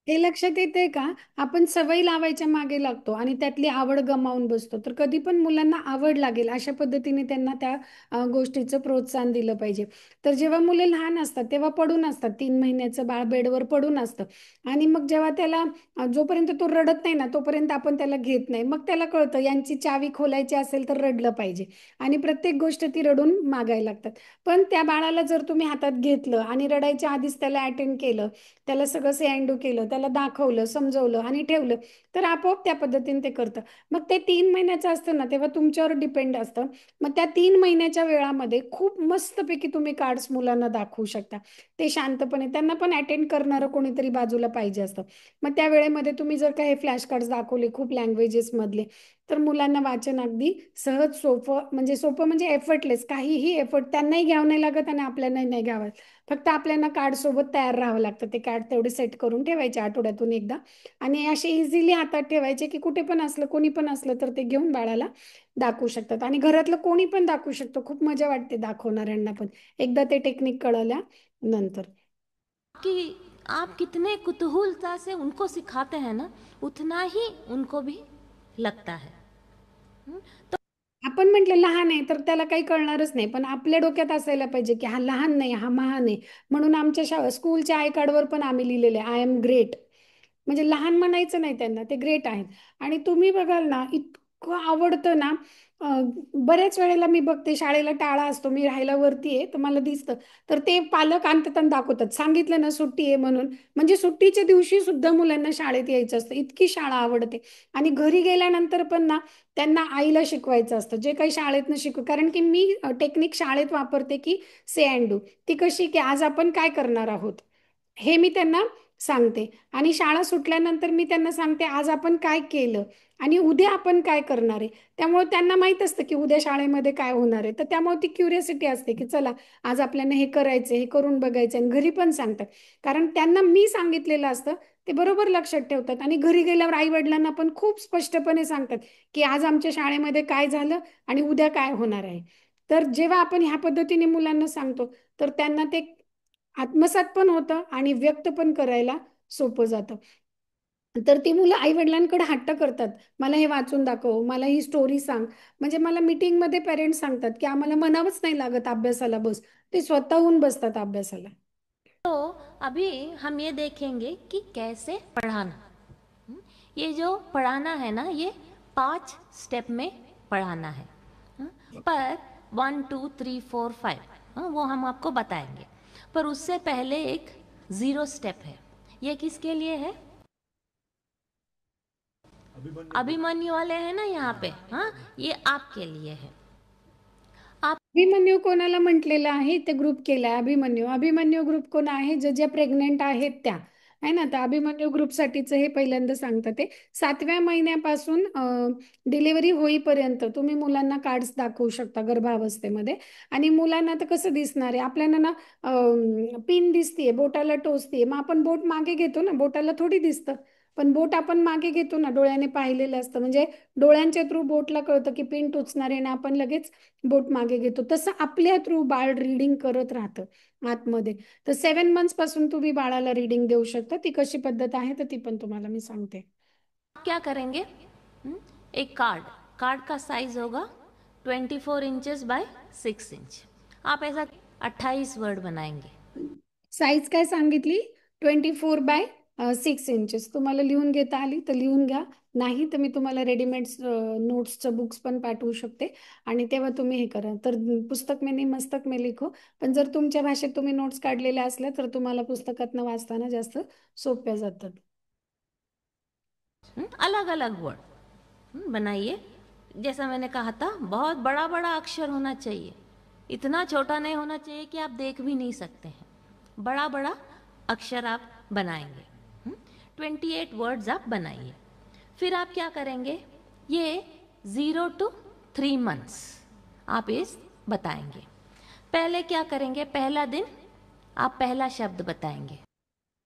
हे लक्षात येते का, आपण सवय लावायच्या मागे लागतो आणि त्यातली आवड गमावून बसतो. तर कधी पण मुलांना आवड लागेल अशा पद्धतीने त्यांना त्या गोष्टीचं प्रोत्साहन दिलं पाहिजे. तर जेव्हा मुलं लहान असतात तेव्हा पडून असतात, 3 महिन्याचं बाळ बेडवर पडून असतं आणि मग जेव्हा त्याला जोपर्यंत तो रडत नाही ना तोपर्यंत आपण त्याला घेत नाही. मग त्याला कळतं यांची चावी खोलायची असेल तर रडलं पाहिजे आणि प्रत्येक गोष्ट ती रडून मागायला लागतात. पण त्या बाळाला जर तुम्ही हातात घेतलं आणि रडायच्या आधीच त्याला अटेंड केलं, त्याला सगळं से अँडू केलं, त्याला दाखवलं, समजवलं आणि ठेवलं, तर आपोआप त्या पद्धतीने ते करतं. मग ते 3 महिन्याचं असतं ना तेव्हा तुमच्यावर डिपेंड असतं. मग त्या 3 महिन्याच्या वेळामध्ये खूप मस्तपैकी तुम्ही कार्ड्स मुलांना दाखवू शकता. ते शांतपणे, त्यांना पण अटेंड करणारं कोणीतरी बाजूला पाहिजे असतं. मग त्या वेळेमध्ये तुम्ही जर का हे फ्लॅश कार्ड्स दाखवले खूप लँग्वेजेस मधले, तर मुलांना वाचन अगदी सहज, सोपं म्हणजे सोपं म्हणजे एफर्टलेस, काहीही एफर्ट त्यांनाही घ्यावं नाही लागत आणि आपल्यालाही नाही घ्यावं. फक्त आपल्याला कार्ड सोबत तयार राहावं लागतं. ते कार्ड तेवढे सेट करून ठेवायचे आठवड्यातून एकदा आणि असे इझिली हातात ठेवायचे की कुठे पण असलं, कोणी पण असलं तर ते घेऊन बाळाला दाखवू शकतात आणि घरातलं कोणी पण दाखवू शकतो. खूप मजा वाटते दाखवणाऱ्यांना पण, एकदा ते टेक्निक कळल्या नंतर. कि आप कितने कुतूहलता से उनको सिखाते हैं ना, उतना ही उनको भी लगता है। तो आपण म्हटलं लहान आहे तर त्याला काही कळणारच नाही, पण आपल्या डोक्यात असायला पाहिजे की हा लहान नाही, हा महान आहे. म्हणून आमच्या स्कूलच्या आय कार्डवर पण आम्ही लिहिलेले आय एम ग्रेट. म्हणजे लहान म्हणायचं नाही त्यांना, ते ग्रेट आहेत. आणि तुम्ही बघाल ना इतकं आवडतं ना, बऱ्याच वेळेला मी बघते शाळेला टाळा असतो, मी राहायला वरती आहे तर मला दिसतं, तर ते पालक आणतात आणि दाखवतात, सांगितलं ना सुट्टी आहे म्हणून. म्हणजे सुट्टीच्या दिवशी सुद्धा मुलांना शाळेत यायचं असतं, इतकी शाळा आवडते. आणि घरी गेल्यानंतर पण ना त्यांना आईला शिकवायचं असतं जे काही शाळेतनं शिकू, कारण की मी टेक्निक शाळेत वापरते की से अँड डू. ती कशी की आज आपण काय करणार आहोत हे मी त्यांना सांगते आणि शाळा सुटल्यानंतर मी त्यांना सांगते आज आपण काय केलं आणि उद्या आपण काय करणार आहे. त्यामुळे त्यांना माहित असतं की उद्या शाळेमध्ये काय होणार आहे, तर त्यामुळे ती क्युरियोसिटी असते की चला आज आपल्याला हे करायचं, हे करून बघायचं. आणि घरी पण सांगतात, कारण त्यांना मी सांगितलेलं असतं ते बरोबर लक्षात ठेवतात आणि घरी गेल्यावर आई वडिलांना पण खूप स्पष्टपणे सांगतात की आज आमच्या शाळेमध्ये काय झालं आणि उद्या काय होणार आहे. तर जेव्हा आपण ह्या पद्धतीने मुलांना सांगतो तर त्यांना ते आत्मसात पण होतं आणि व्यक्त पण करायला सोपं जातं. तर ती मुलं आई वडिलांकडे हट्ट करतात, मला हे वाचून दाखव, मला ही स्टोरी सांग. म्हणजे मला मीटिंगमध्ये पेरेंट्स सांगतात की आम्हाला म्हणावंच नाही लागत अभ्यासाला बस, ते स्वतःहून बसतात अभ्यासाला. तो अभी हम ये देखेंगे कि कैसे पढ़ाना। ये जो पढ़ाना है ना, ये 5 स्टेप में पढ़ाना है। पर 1 2 3 4 5 वो हम आपको बताएंगे। पर उससे पहले एक 0 स्टेप है। ये किसके लिए है? अभिमन्यु वाले हैं ना यहाँ पे, हाँ, ये आपके लिए है। अभिमन्यू कोणाला म्हटलेलं आहे, ते ग्रुप केलाय अभिमन्यू. अभिमन्यू ग्रुप कोण आहे? ज्या प्रेग्नेंट आहेत त्या, आहे ना. तर अभिमन्यू ग्रुपसाठीच हे पहिल्यांदा सांगतात. ते 7व्या महिन्यापासून डिलिव्हरी होईपर्यंत तुम्ही मुलांना कार्ड्स दाखवू शकता गर्भावस्थेमध्ये. आणि मुलांना तर कसं दिसणार आहे आपल्याला ना, पिन दिसतीये, बोटाला टोचतीये, मग आपण बोट मागे घेतो ना, बोटाला थोडी दिसतं. पण बोट आपण मागे घेतो ना, डोळ्याने पाहिलेलं असतं. म्हणजे डोळ्यांच्या थ्रू बोटला कळतं की पिन टोचणार आहे ना, आपण लगेच बोट मागे घेतो. तसं आपल्या थ्रू बाळ रीडिंग करत राहतं आतमध्ये. तर 7 मंथ्स पासून तुम्ही बाळाला रीडिंग देऊ शकता. ती कशी पद्धत आहे तर ती पण तुम्हाला मी सांगते. क्या करेंगे? एक कार्ड, कार्ड का साइज होगा 24 इंचेस बाय 6 इंच। आप ऐसा 28 वर्ड बनाएंगे। साईज काय सांगितली? 24 बाय 6 इंचेस. तुम्हाला लिहून घेता आली तर लिहून घ्या, नाही तर मी तुम्हाला रेडीमेड नोट्सचं बुक्स पण पाठवू शकते. आणि तेव्हा तुम्ही हे करा. तर पुस्तक में नाही मस्तक में लिखो. पण जर तुमच्या भाषेत तुम्ही नोट्स काढलेल्या असल्या तर तुम्हाला पुस्तकातनं वाचताना जास्त सोप्या जातात. अलग अलग वर्ड बनाइए। जैसा मैंने कहा था, बहुत बड़ा बड़ा अक्षर होना चाहिए, इतना छोटा नहीं होना चाहिए कि आप देख भी नहीं सकते हैं। बड़ा बड़ा अक्षर आप बनाएंगे। 28 वर्ड्स आप बनाइए। फिर आप क्या करेंगे? ये 0 to 3 months आप इस बताएंगे। पहले क्या करेंगे? पहला दिन आप पहला शब्द बताएंगे।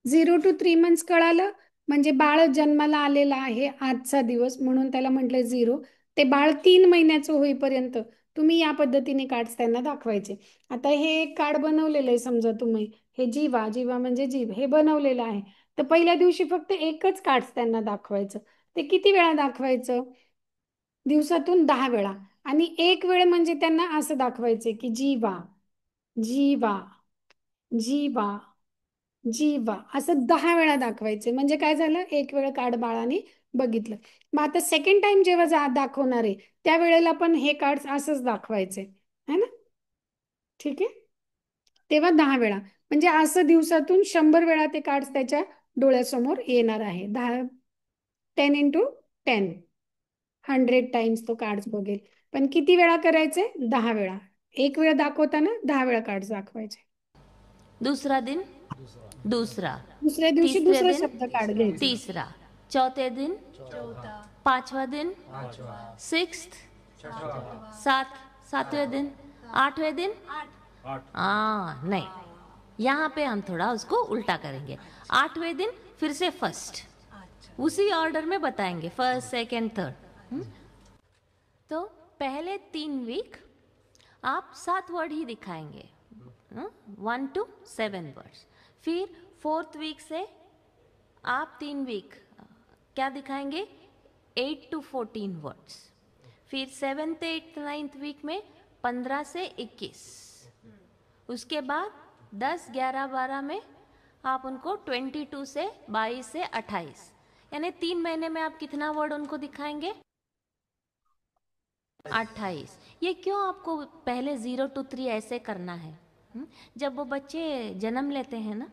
0 to 3 मंथ्स कळालं? म्हणजे बाळ जन्माला आलेला आहे आजचा दिवस, म्हणून त्याला म्हटलंय 0. ते बाळ 3 महिन्याचं होईपर्यंत तुम्ही या पद्धतीने कार्ड्स त्यांना दाखवायचे. आता हे एक कार्ड बनवलेलं आहे, समजा तुम्ही हे जीवा, जीवा म्हणजे जीव, हे बनवलेलं आहे. तर पहिल्या दिवशी फक्त एकच कार्ड्स त्यांना दाखवायचं. ते किती वेळा दाखवायचं? दिवसातून 10 वेळा. आणि एक वेळ म्हणजे त्यांना असं दाखवायचे की जीवा, जीवा, जीवा, जीवा, असं 10 वेळा दाखवायचे. म्हणजे काय झालं? एक वेळ कार्ड बाळाने बघितलं. मग आता सेकंड टाइम जेव्हा दाखवणार आहे त्या वेळेला पण हे कार्ड असंच दाखवायचे, है ना. ठीक आहे. तेव्हा 10 वेळा, म्हणजे असं दिवसातून 100 वेळा ते कार्ड त्याच्या डोळ्यासमोर येणार आहे. 10 × 10 100 टाइम्स तो कार्ड बघेल. पण किती वेळा करायचे? 10 वेळा. एक वेळ दाखवताना 10 वेळा कार्ड दाखवायचे. दूसरा दिन दूसरा, दुसऱ्या दिवशी तीसरे दुसरा दिन शब्द कार्ड घ्यायचा. तीसरा, चौथे दिन चौथा, पांचवा दिन, सिक्स्थ, सातवें दिन, आठवें दिन। नहीं, यहाँ पे हम थोड़ा उसको उल्टा करेंगे। आठवें दिन फिर से फर्स्ट, उसी ऑर्डर में बताएंगे, फर्स्ट सेकेंड थर्ड। तो पहले 3 वीक आप 7 वर्ड ही दिखाएंगे, 1 to 7 वर्ड्स। फिर 4th वीक से आप 3 वीक क्या दिखाएंगे? 8 to 14 वर्ड्स। फिर 7th 8th 9th वीक में 15 से 21। उसके बाद 10 11 12 में आप उनको 22 से 22 से 28, यानी 3 महीने में आप कितना वर्ड उनको दिखाएंगे? 28। ये क्यों आपको पहले 0 to 3 ऐसे करना है? जब वो बच्चे जन्म लेते हैं ना,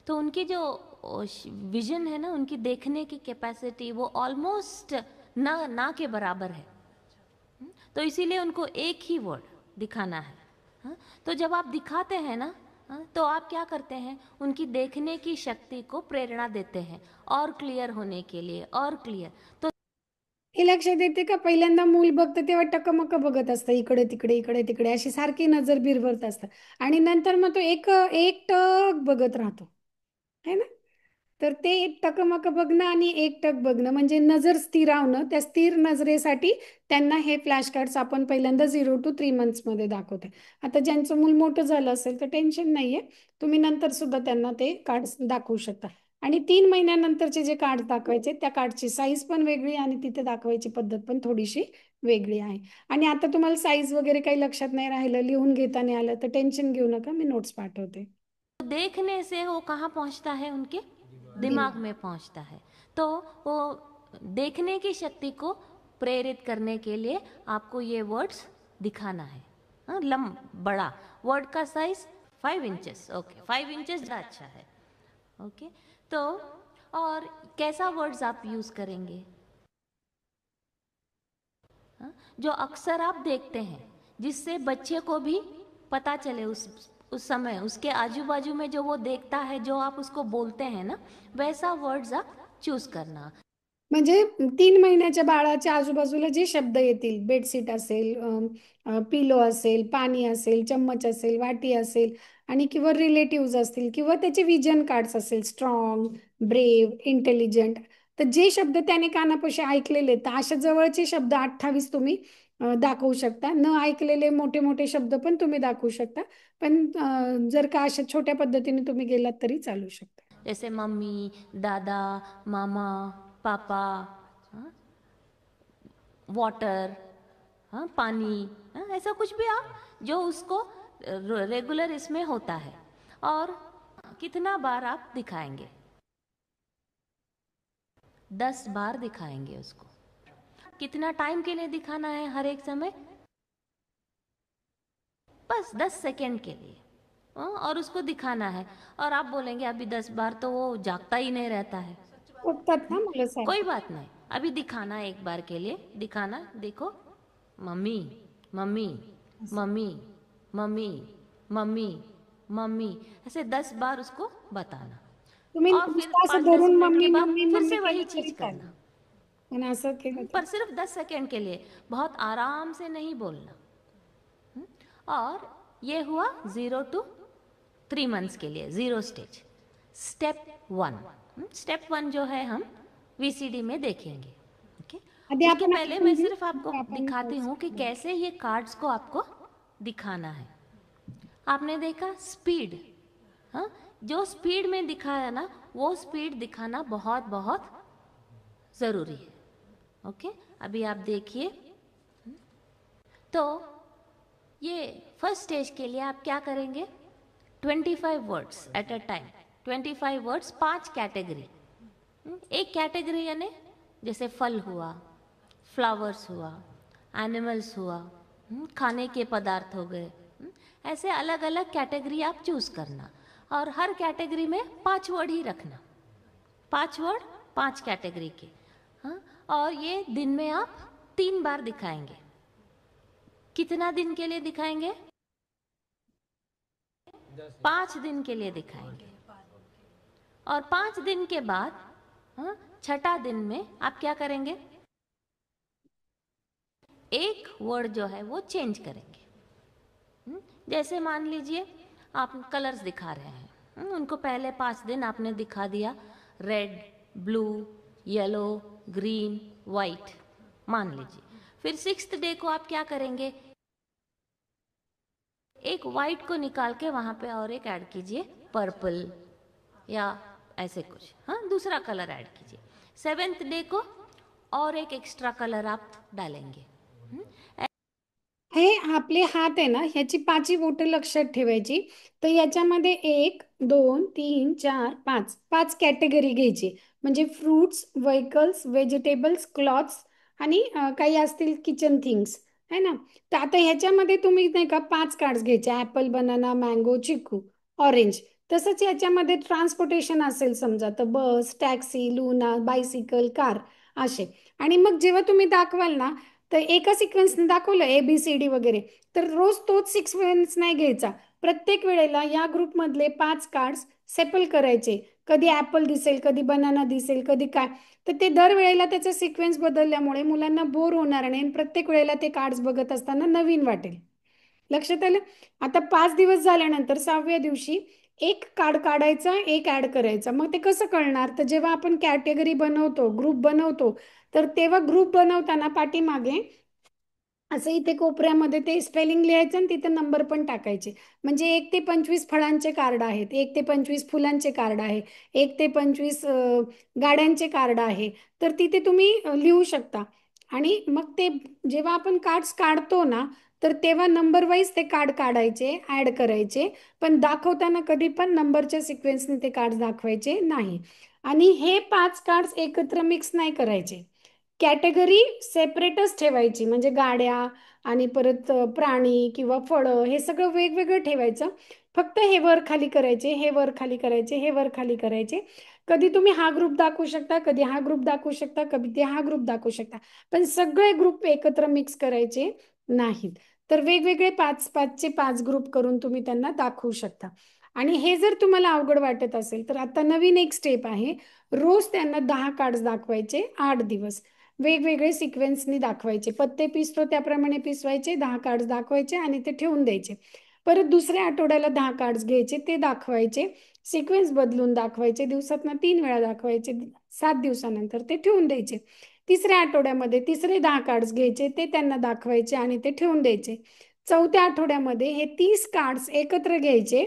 तो उनकी जो विजन है ना, उनकी देखने की कैपेसिटी वो ऑलमोस्ट ना के बराबर है। तो इसीलिए उनको एक ही वर्ड दिखाना है। तो जब आप दिखाते हैं ना, तो आप क्या करते हैं? उनकी देखने की शक्ति को प्रेरणा देते हैं और क्लियर होने के लिए, और क्लियर। तो हे लक्षात येते का? पहिल्यांदा मूल बघतं तेव्हा टकमक बघत असतं, इकडे तिकडे इकडे तिकडे अशी सारखी नजर भिरभरत असतं. आणि नंतर मग तो एक एकटक बघत राहतो, है ना. तर ते टकमक बघणं आणि एक टक बघणं म्हणजे नजर स्थिरावणं, त्या स्थिर नजरेसाठी त्यांना हे फ्लॅश कार्ड्स आपण पहिल्यांदा 0 to 3 months मध्ये दाखवते. आता ज्यांचं मूल मोठं झालं असेल तर टेन्शन नाहीये, तुम्ही नंतर सुद्धा त्यांना ते कार्ड्स दाखवू शकता. आणि 3 महिन्यानंतरचे जे कार्ड दाखवायचे त्या कार्डची साईज पण वेगळी आणि तिथे दाखवायची पद्धत पण थोडीशी वेगळी आहे. आणि आता तुम्हाला साईज वगैरे काही लक्षात नाही राहिलं, लिहून घेता नाही आलं तर टेन्शन घेऊ नका, मी नोट्स पाठवते. देखने से वो कहाँ पहुंचता है, उनके दिमाग दिमाग. में पहुंचता है। तो वो देखने की शक्ति को प्रेरित करने के लिए आपको ये वर्ड्स दिखाना है। हाँ, बड़ा वर्ड का साइज 5 इंचेस, ओके 5 इंचेस ज़्यादा अच्छा है। ओके, तो और कैसा वर्ड्स आप यूज़ करेंगे? हाँ, जो अक्सर आप देखते हैं जिससे बच्चे को भी पता चले, उस समय उसके आजू बाजू में जो वो देखता है, जो आप उसको बोलते हैं ना, वैसा वर्ड्स आप चूज करना। म्हणजे 3 महिन्याच्या बाळाच्या आजूबाजूला जे शब्द येतील, बेडशीट असेल, पिलो असेल, पाणी असेल, चम्मच असेल, वाटी असेल आणि किंवा रिलेटिव्ह असतील किंवा त्याचे विजन कार्ड्स असेल, स्ट्रॉंग, ब्रेव, इंटेलिजंट, तर जे शब्द त्याने कानापाशी ऐकलेले तर अशा जवळचे शब्द 28 तुम्ही दाखवू शकता. न ऐकलेले मोठे मोठे शब्द पण तुम्ही दाखवू शकता. पण जर का अशा छोट्या पद्धतीने तुम्ही गेलात तरी चालू शकता. जैसे मम्मी, दादा, मामा, पापा, वाटर, हाँ पानी, हाँ ऐसा कुछ भी आप जो उसको रेगुलर इसमें होता है। और कितना बार आप दिखाएंगे? 10 बार दिखाएंगे उसको। कितना टाइम के लिए दिखाना है हर एक समय? बस 10 सेकेंड के लिए। और उसको दिखाना है। और आप बोलेंगे अभी 10 बार तो वो जागता ही नहीं रहता है। उठतात ना मुलं साहेब. कोई बात नहीं, अभी दिखाना है, एक बार के लिए दिखाना। देखो, mummy mummy mummy mummy mummy mummy, ऐसे 10 बार उसको बताना। तुम्ही और फिर नुसतं असं 5-10 धरून मिनट मम्मी के बाद मम्मी फिर मम्मी से वही केलं तरी चीज चालेल. करना। पण असं केलं तर पर सिर्फ 10 सेकेंड के लिए, बहुत आराम से नहीं बोलना। और ये हुआ 0 to 3 months के लिए, 0 स्टेज। स्टेप 1, स्टेप 1 जो है हम वीसीडी में देखेंगे। ओके, आधी उसके आपण पहले ऐकून मैं घेऊ, सिर्फ आपको मग आपण दिखाती हूँ कि कैसे ये कार्ड्स को आपको दिखाना है। आपने देखा स्पीड, हाँ, जो स्पीड में दिखाया ना, वो स्पीड दिखाना बहुत बहुत ज़रूरी है। ओके, अभी आप देखिए। तो ये फर्स्ट स्टेज के लिए आप क्या करेंगे? 25 words at a time. 25 words, 5 category. एक कैटेगरी यानी जैसे फल हुआ, फ्लावर्स हुआ, एनिमल्स हुआ, खाने के पदार्थ हो गए। ऐसे अलग अलग कैटेगरी आप चूज करना और हर कैटेगरी में 5 वर्ड ही रखना। 5 वर्ड, 5 कैटेगरी के। हाँ, और ये दिन में आप 3 बार दिखाएंगे। कितना दिन के लिए दिखाएंगे? 5 दिन के लिए दिखाएंगे। और 5 दिन के बाद, हाँ, छठा दिन में आप क्या करेंगे? एक वर्ड जो है वो चेंज करेंगे। जैसे मान लीजिए आप कलर्स दिखा रहे हैं, उनको पहले 5 दिन आपने दिखा दिया, red, blue, yellow, green, white मान लीजिए। फिर 6th डे को आप क्या करेंगे? एक वाइट को निकाल के वहां पे और एक ऐड कीजिए, पर्पल या ऐसे कुछ, हाँ दूसरा कलर ऐड कीजिए। 7th डे को और एक एक्स्ट्रा कलर आप डालेंगे। हे आपले हात आहे ना, ह्याची 5ही बोटं लक्षात ठेवायची. तर याच्यामध्ये 1 2 3 4 5 5 कॅटेगरी घ्यायची. म्हणजे फ्रुट्स, व्हेकल्स, व्हेजिटेबल्स, क्लॉथ्स आणि काही असतील किचन थिंग्स है ना. तर आता ह्याच्यामध्ये तुम्ही नाही का 5 कार्ड्स घ्यायचे, ॲपल, बनाना, मँगो, चिकू, ऑरेंज. तसंच याच्यामध्ये ट्रान्सपोर्टेशन असेल समजा तर बस, टॅक्सी, लुना, बायसिकल, कार असे. आणि मग जेव्हा तुम्ही दाखवाल ना, तर एका सिक्वेन्सने दाखवलं ABCD वगैरे, तर रोज तोच सिक्वेन्स नाही घ्यायचा. प्रत्येक वेळेला या ग्रुपमधले 5 कार्ड्स सेपल करायचे. कधी ॲपल दिसेल, कधी बनाना दिसेल, कधी काय. तर ते दरवेळेला त्याचा सिक्वेन्स बदलल्यामुळे मुलांना बोर होणार नाही आणि प्रत्येक वेळेला ते कार्ड्स बघत असताना नवीन वाटेल. लक्षात आलं. आता 5 दिवस झाल्यानंतर 6व्या दिवशी एक कार्ड काढायचा, एक ऍड करायचा. मग ते कसं कळणार? तर जेव्हा आपण कॅटेगरी बनवतो, ग्रुप बनवतो, तर तेव्हा ग्रुप बनवताना पाठीमागे असं इथे कोपऱ्यामध्ये ते स्पेलिंग लिहायचं आणि तिथे नंबर पण टाकायचे. म्हणजे 1 ते 25 फळांचे कार्ड आहेत, 1 ते 25 फुलांचे कार्ड आहे, 1 ते 25 गाड्यांचे कार्ड आहे. तर तिथे तुम्ही लिहू शकता. आणि मग ते जेव्हा आपण कार्ड्स काढतो ना, तर तेव्हा नंबर वाईज ते कार्ड काढायचे, ऍड करायचे. पण दाखवताना कधी पण नंबरच्या सिक्वेन्सने ते कार्ड दाखवायचे नाही. आणि हे 5 कार्ड्स एकत्र मिक्स नाही करायचे. कॅटेगरी सेपरेटच ठेवायची. म्हणजे गाड्या आणि परत प्राणी किंवा फळं हे सगळं वेगवेगळं ठेवायचं. फक्त हे वर खाली करायचे, हे वर खाली करायचे, हे वर खाली करायचे. कधी तुम्ही हा ग्रुप दाखवू शकता, कधी हा ग्रुप दाखवू शकता, कधी हा ग्रुप दाखवू शकता. पण सगळे ग्रुप एकत्र मिक्स करायचे नाहीत. तर वेगवेगळे 5 5 चे 5 ग्रुप करून तुम्ही त्यांना दाखवू शकता. आणि हे जर तुम्हाला अवघड वाटत असेल तर आता नवीन एक स्टेप आहे. रोज त्यांना 10 कार्ड्स दाखवायचे 8 दिवस. वेगवेगळे सिक्वेन्सनी दाखवायचे. पत्ते पिसतो त्याप्रमाणे पिसवायचे, 10 कार्ड्स दाखवायचे आणि ते ठेवून द्यायचे. परत दुसऱ्या आठवड्याला 10 कार्ड्स घ्यायचे, ते दाखवायचे, सिक्वेन्स बदलून दाखवायचे, दिवसातनं 3 वेळा दाखवायचे, 7 दिवसानंतर ते ठेवून द्यायचे. तिसऱ्या आठवड्यामध्ये तिसरे 10 कार्ड्स घ्यायचे, ते त्यांना दाखवायचे आणि ते ठेवून द्यायचे. चौथ्या आठवड्यामध्ये हे 30 कार्ड्स एकत्र घ्यायचे,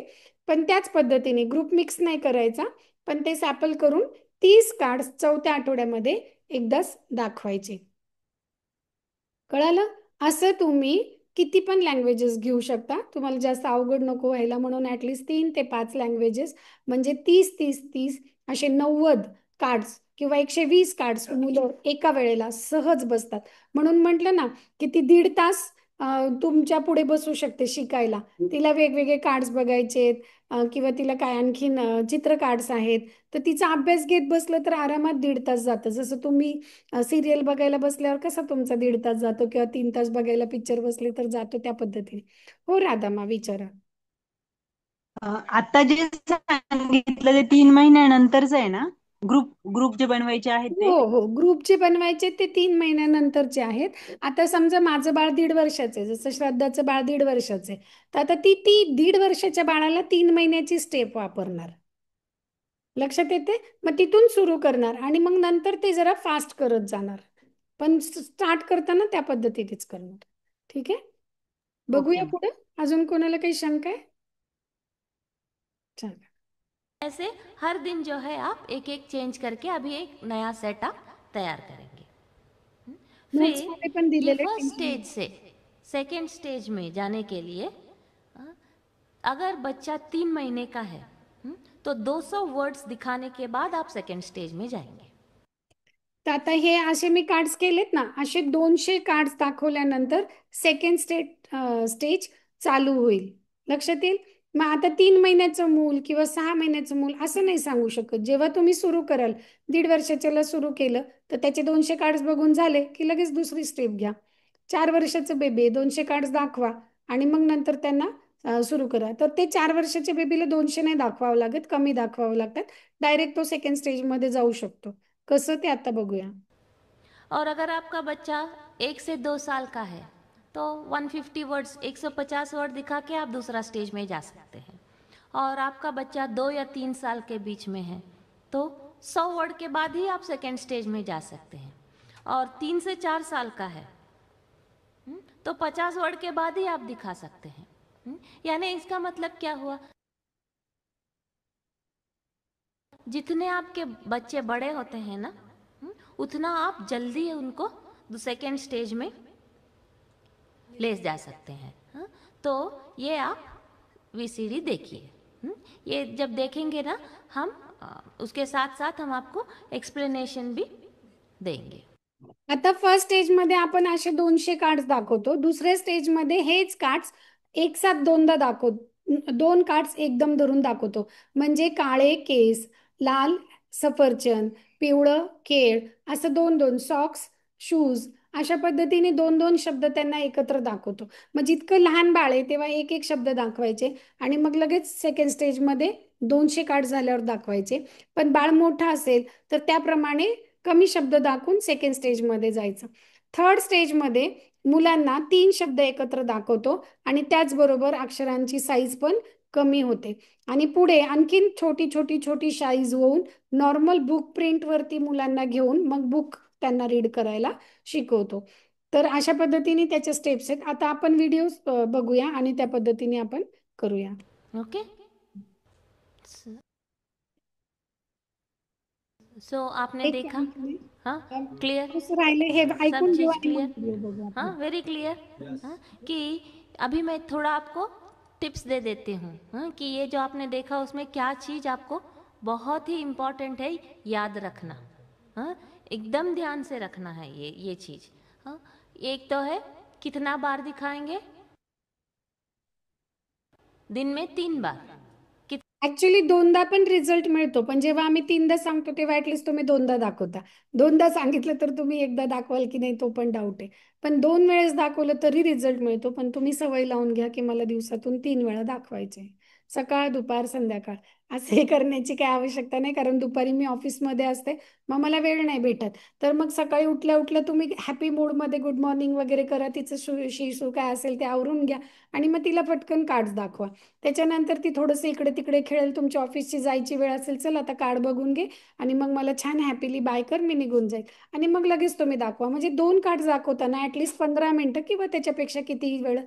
पण त्याच पद्धतीने ग्रुप मिक्स नाही करायचा. पण ते सॅपल करून 30 कार्ड्स चौथ्या आठवड्यामध्ये एकदाच दाखवायचे. कळालं? असं तुम्ही किती पण लँग्वेजेस घेऊ शकता. तुम्हाला जास्त अवघड नको व्हायला म्हणून ऍटलिस्ट 3 ते 5 लँग्वेजेस, म्हणजे 30 30 30 असे 90 कार्ड्स किंवा 120 कार्ड्स मुलं एका वेळेला सहज बसतात. म्हणून म्हटलं ना की ती 1.5 तास तुमच्या पुढे बसू शकते शिकायला. तिला वेगवेगळे कार्ड्स बघायचे किंवा तिला काय आणखीन चित्र कार्ड्स आहेत, तर तिचा अभ्यास घेत बसलं तर आरामात 1.5 तास जातं. जसं तुम्ही सिरियल बघायला बसल्यावर कसा तुमचा 1.5 तास जातो किंवा 3 तास बघायला पिक्चर बसले तर जातो, त्या पद्धतीने. हो राधामा, विचारा. आता जे सांगितलं ते 3 महिन्यानंतरच आहे ना? ग्रुप ग्रुप जे बनवायचे आहेत हो ते. हो, ग्रुप जे बनवायचे ते 3 महिन्यानंतरचे आहेत. आता समजा माझं बाळ 1.5 वर्षाचं आहे, जसं श्रद्धाचं बाळ 1.5 वर्षाचं आहे, तर आता ती ती 1.5 वर्षाच्या बाळाला 3 महिन्याची स्टेप वापरणार. लक्षात येते? मग तिथून सुरू करणार आणि मग नंतर ते जरा फास्ट करत जाणार. पण स्टार्ट करताना त्या पद्धतीनेच करणार. ठीक आहे, ओके बघूया मॅम. पुढे. अजून कोणाला काही शंका आहे? चला. ऐसे हर दिन जो है आप एक एक चेंज करके अभी एक नया सेट आप तैयार करेंगे। नोट्स फिर मध्ये पण ये दिलेलं आहे, फर्स्ट टेन्शन स्टेज से सेकेंड स्टेज में जाने के लिए अगर बच्चा 3 महीने का है तो 200 वर्ड्स दिखाने के बाद आप सेकेंड स्टेज में जाएंगे। तर आता हे असे मी कार्ड्स केलेत ना, असे 200 कार्ड्स दाखवल्यानंतर सेकंड स्टेज चालू होईल. लक्षात येईल? मग आता 3 महिन्याचं मूल किंवा 6 महिन्याचं मूल असं नाही सांगू शकत. जेव्हा तुम्ही सुरू कराल, 1.5 वर्षाच्याला सुरू केलं तर त्याचे 200 कार्ड्स बघून झाले की लगेच दुसरी स्टेप घ्या. 4 वर्षाचं बेबी 200 कार्ड्स दाखवा आणि मग नंतर त्यांना सुरू करा. तर ते 4 वर्षाच्या बेबीला 200 नाही दाखवावं लागत, कमी दाखवावं लागतात. डायरेक्ट तो सेकंड स्टेजमध्ये जाऊ शकतो. कसं ते आता बघूया. और अगर आपका बच्चा 1 से 2 साल का है तो 150 वर्ड्स 150 वर्ड दिखा के आप दूसरा स्टेज में जा सकते हैं। और आपका बच्चा 2 या 3 साल के बीच में है तो 100 वर्ड के बाद ही आप सेकेंड स्टेज में जा सकते हैं। और 3 से 4 साल का है तो 50 वर्ड के बाद ही आप दिखा सकते हैं। यानी इसका मतलब क्या हुआ, जितने आपके बच्चे बड़े होते हैं ना उतना आप जल्दी उनको सेकेंड स्टेज में ले जा सकते हैं। तो ये आप वीसीडी देखिए। ये जब देखेंगे ना हम उसके साथ साथ हम आपको एक्सप्लेनेशन भी देंगे। आता फर्स्ट स्टेजमध्ये आपण असे 200 कार्ड्स दाखवतो. दुसऱ्या स्टेजमध्ये हेच कार्ड्स एक साथ दोनदा दाखवतो. 2 कार्ड्स एकदम धरून दाखवतो. म्हणजे काळे केस, लाल सफरचंद, पिवळं केळ, असं 2 2 सॉक्स, शूज, अशा पद्धतीने 2 2 शब्द त्यांना एकत्र दाखवतो. मग जितकं लहान बाळ आहे तेव्हा एक एक शब्द दाखवायचे आणि मग लगेच सेकंड स्टेजमध्ये 200 कार्ड झाल्यावर दाखवायचे. पण बाळ मोठं असेल तर त्याप्रमाणे कमी शब्द दाखवून सेकंड स्टेजमध्ये जायचं. थर्ड स्टेजमध्ये मुलांना 3 शब्द एकत्र दाखवतो आणि त्याचबरोबर अक्षरांची साईज पण कमी होते. आणि पुढे आणखीन छोटी छोटी छोटी साईज होऊन नॉर्मल बुक प्रिंटवरती मुलांना घेऊन मग बुक त्यांना रीड करायला शिकवतो. तर अशा पद्धतीने त्याच्या स्टेप्स आहेत. आता आपण व्हिडिओ बघूया आणि त्या पद्धतीने आपण करूया. ओके. सो आपने एक देखा, हाँ, क्लियर, कसं राहिले हे सब ऐकून घेऊ चीज़ आणि मग क्लियर, व्हिडिओ बघू आपण. हाँ, वेरी क्लियर, हाँ, कि अभी मैं थोड़ा आपको टिप्स दे देती हूँ, हाँ, कि ये जो आपने देखा उसमें क्या चीज़ आपको बहुत ही इम्पॉर्टेंट है याद रखना, हाँ, एकदम ध्यान से रखना है ये चीज़, हाँ. एक तो है कितना बार दिखाएंगे, दिन में 3 बार. ऍक्च्युली दोनदा पण रिझल्ट मिळतो, पण जेव्हा आम्ही तीनदा सांगतो तेव्हा ऍटलिस्ट तुम्ही दोनदा दाखवता. दोनदा सांगितलं तर तुम्ही एकदा दाखवाल की नाही तो पण डाऊट आहे. पण 2 वेळेस दाखवलं तरी रिझल्ट मिळतो. पण तुम्ही सवय लावून घ्या की मला दिवसातून 3 वेळा दाखवायचे, सकाळ दुपार संध्याकाळ. असे करण्याची काय आवश्यकता नाही, कारण दुपारी मी ऑफिसमध्ये असते, मग मला वेळ नाही भेटत. तर मग सकाळी उठल्या उठल्या तुम्ही हॅपी मूडमध्ये गुड मॉर्निंग वगैरे करा, तिचं शिशू काय असेल ते आवरून घ्या आणि मग तिला पटकन कार्ड्स दाखवा. त्याच्यानंतर ती थोडंसं इकडे तिकडे खेळेल, तुमच्या ऑफिसची जायची वेळ असेल, चल आता कार्ड बघून घे आणि मग मला छान हॅपीली बाय कर, मी निघून जाईल. आणि मग लगेच तुम्ही दाखवा. म्हणजे 2 कार्ड दाखवताना ऍटलिस्ट 15 मिनिटं किंवा त्याच्यापेक्षा किती वेळ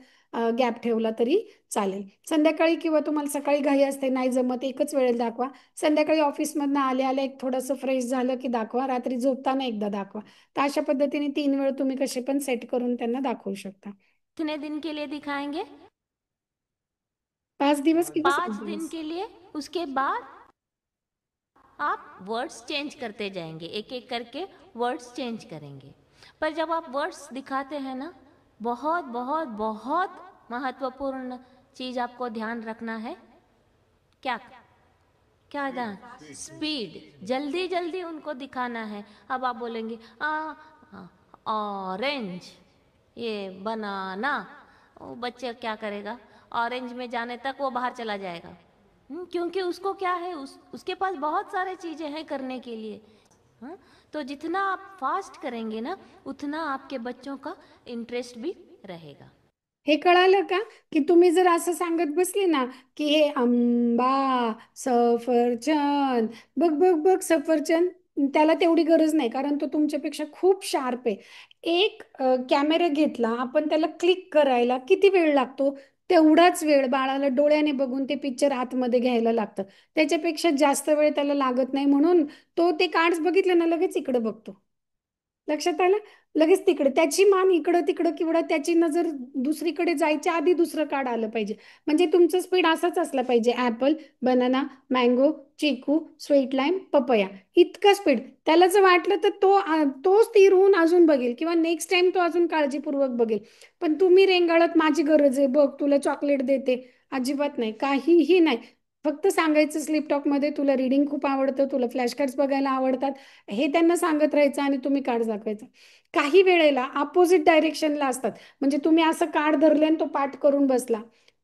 गॅप ठेवला तरी चालेल. संध्याकाळी किंवा तुम्हाला सकाळी घाई असते नाही जमत एकच वेळेला दाखवा. संध्याकाळी ऑफिसमधनं आले आले एक थोडंसं फ्रेश झालं की दाखवा. रात्री झोपताना एकदा दाखवा. तर अशा पद्धतीने 3 वेळ तुम्ही कसे पण सेट करून त्यांना दाखवू शकता. कितने दिन के लिए दिखाएंगे? 5 दिवस किंवा 7 5 दिन दिवस के लिए. उसके बाद आप वर्ड्स चेंज करते जाएंगे, एक एक करके वर्ड्स चेंज करेंगे. पर जब आप वर्ड्स दिखाते हैं ना, बहुत बहुत बहुत महत्वपूर्ण चीज़ आपको ध्यान रखना है. क्या क्या ध्यान? स्पीड, जल्दी जल्दी उनको दिखाना है. अब आप बोलेंगे ऑरेंज, ये बनाना, वो बच्चे क्या करेगा, ऑरेंज में जाने तक वो बाहर चला जाएगा. क्योंकि उसको क्या है, उसके पास बहुत सारे चीज़ें हैं करने के लिए. हाँ, तो जितना आप फास्ट करेंगे ना उतना आपके बच्चों का इंटरेस्ट भी रहेगा. हे कळालं का? की तुम्ही जर असं सांगत बसले ना की हे आंबा, सफरचंद, बघ बघ बघ सफरचंद, त्याला तेवढी गरज नाही कारण तो तुमच्यापेक्षा खूप शार्प आहे. एक कॅमेरा घेतला आपण, त्याला क्लिक करायला किती वेळ लागतो? तेवढाच वेळ बाळाला डोळ्याने बघून ते पिक्चर आतमध्ये घ्यायला लागतं. त्याच्यापेक्षा जास्त वेळ त्याला लागत नाही, म्हणून तो ते कार्ड्स बघितलं ना लगेच इकडे बघतो. लक्षात आलं? लगेच तिकडे त्याची मान इकडं तिकडं किंवा त्याची नजर दुसरीकडे जायच्या आधी दुसरं कार्ड आलं पाहिजे. म्हणजे तुमचं स्पीड असाच असला पाहिजे. ऍपल, बनाना, मँगो, चिकू, स्वीट लाईम, पपया, इतका स्पीड. त्याला जर वाटलं तर तो स्थिर होऊन अजून बघेल किंवा नेक्स्ट टाइम तो अजून काळजीपूर्वक बघेल. पण तुम्ही रेंगाळत माझी गरज आहे बघ, तुला चॉकलेट देते, अजिबात नाही, काहीही नाही. फक्त सांगायचं स्लिप टॉक मध्ये तुला रीडिंग खूप आवडतं, तुला फ्लॅश कार्ड्स बघायला आवडतात, हे त्यांना सांगत राहायचं आणि तुम्ही कार्ड दाखवायचं. काही वेळेला अपोजिट डायरेक्शनला असतात. म्हणजे तुम्ही असं कार्ड धरले आणि तो पाठ करून बसला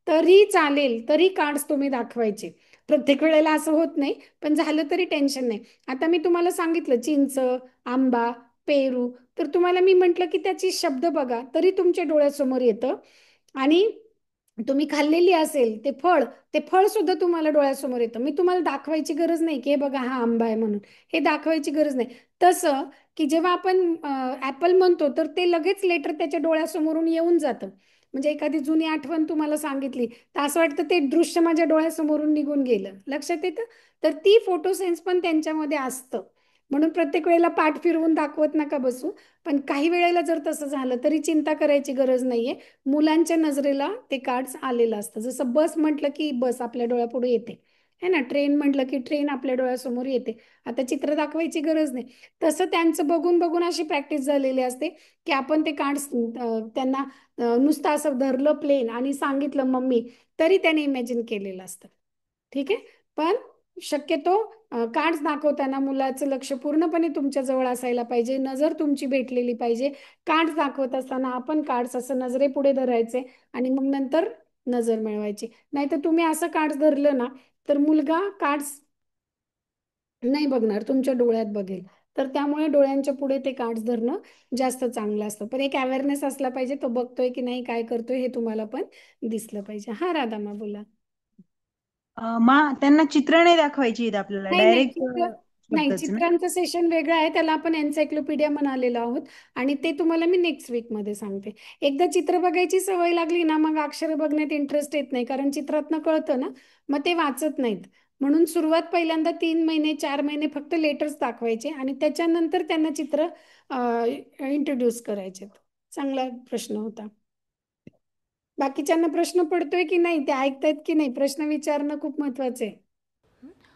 तरी चालेल, तरी कार्ड्स तुम्ही दाखवायचे. प्रत्येक वेळेला असं होत नाही, पण झालं तरी टेन्शन नाही. आता मी तुम्हाला सांगितलं चिंच, आंबा, पेरू, तर तुम्हाला मी म्हंटल की त्याची शब्द बघा तरी तुमच्या डोळ्यासमोर येतं. आणि तुम्ही खाल्लेली असेल ते फळ सुद्धा तुम्हाला डोळ्यासमोर येतं. मी तुम्हाला दाखवायची गरज नाही की हे बघा हा आंबा आहे म्हणून, हे दाखवायची गरज नाही. तसं की जेव्हा आपण ऍपल म्हणतो तर ते लगेच लेटर त्याच्या डोळ्यासमोरून येऊन जातं. म्हणजे एखादी जुनी आठवण तुम्हाला सांगितली तर असं वाटतं ते दृश्य माझ्या डोळ्यासमोरून निघून गेलं, लक्षात येतं. तर ती फोटो सेन्स पण त्यांच्यामध्ये असतं. म्हणून प्रत्येक वेळेला पाठ फिरवून दाखवत नका बसू. पण काही वेळेला जर तसं झालं तरी चिंता करायची गरज नाहीये. मुलांच्या नजरेला ते कार्ड्स आलेलं असतं. जसं बस म्हटलं की बस आपल्या डोळ्यापुढे येते, है ना. ट्रेन म्हटलं की ट्रेन आपल्या डोळ्यासमोर येते. आता चित्र दाखवायची गरज नाही. तसं त्यांचं बघून बघून अशी प्रॅक्टिस झालेली असते की आपण ते कार्ड्स त्यांना नुसतं असं धरलं प्लेन आणि सांगितलं मम्मी, तरी त्याने इमॅजिन केलेलं असतं. ठीक आहे. पण शक्यतो कार्ड्स दाखवताना मुलाचं लक्ष पूर्णपणे तुमच्या जवळ असायला पाहिजे, नजर तुमची भेटलेली पाहिजे. कार्ड्स दाखवत असताना आपण कार्ड्स असं नजरेपुढे धरायचे आणि मग नंतर नजर मिळवायची. नाहीतर तुम्ही असं कार्ड्स धरलं ना तर मुलगा कार्ड्स नाही बघणार, तुमच्या डोळ्यात बघेल. तर त्यामुळे डोळ्यांच्या पुढे ते कार्ड्स धरणं जास्त चांगलं असतं. पण एक अवेअरनेस असला पाहिजे, तो बघतोय की नाही काय करतोय हे तुम्हाला पण दिसलं पाहिजे. हा राधामा बोला. त्यांना चित्र नाही दाखवायची आहेत आपल्याला, नाही नाही डायरेक्ट चित्र, नाही शब्दच ना. चित्रांचं सेशन वेगळं आहे, त्याला आपण एन्सायक्लोपीडिया म्हणालेलो आहोत. आणि ते तुम्हाला मी नेक्स्ट वीक मध्ये सांगते. एकदा चित्र बघायची सवय लागली ना, मग अक्षर बघण्यात इंटरेस्ट येत नाही, कारण चित्रातनं कळतं ना, मग ते वाचत नाहीत. म्हणून सुरुवात पहिल्यांदा 3 महिने 4 महिने फक्त लेटर्स दाखवायचे आणि त्याच्यानंतर त्यांना चित्र इंट्रोड्यूस करायचे. चांगला प्रश्न होता. बाकीच्यांना प्रश्न पडतोय की नाही, ते ऐकतायत की नाही, प्रश्न विचारणं खूप महत्वाचं आहे.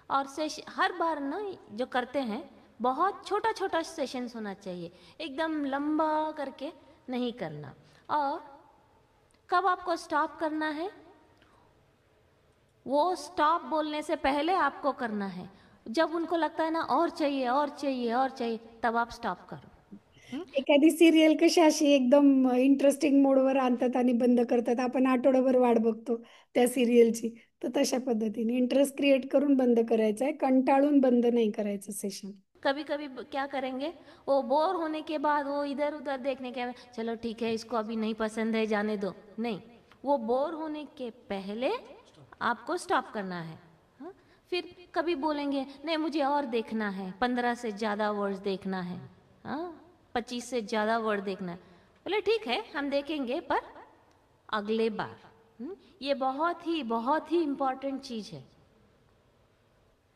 और सेशन हर बार ना जो करते हैं बहुत छोटा छोटा सेशंस होना चाहिए, एकदम लंबा करके नहीं करना। और कब आपको स्टॉप करना है, वो स्टॉप बोलने से पहले आपको करना है। जब उनको लगता है ना और चाहिए और चाहिए और चाहिए, तब आप स्टॉप करो। एखादी सिरियल कशी अशी एकदम इंटरेस्टिंग मोडवर आणतात आणि बंद करतात, आपण आठवडाभर वाट बघतो त्या सिरियलची, तर तशा पद्धतीने इंटरेस्ट क्रिएट करून बंद करायचं आहे, कंटाळून बंद नाही करायचं सेशन. कभी कभी क्या करेंगे, वो बोर होने के बाद वो इधर उधर देखने के, चलो ठीक है इसको अभी नहीं पसंद है जाने दो, नहीं, वो बोर होने के पहले आपको स्टॉप करना है। हाँ? फिर कभी बोलेंगे नहीं मुझे और देखना है, 15 से ज़्यादा वर्ड्स देखना है, हाँ 25 से ज़्यादा वर्ड देखना है, बोले ठीक है हम देखेंगे पर अगले बार। ये बहुत ही इम्पॉर्टेंट चीज़ है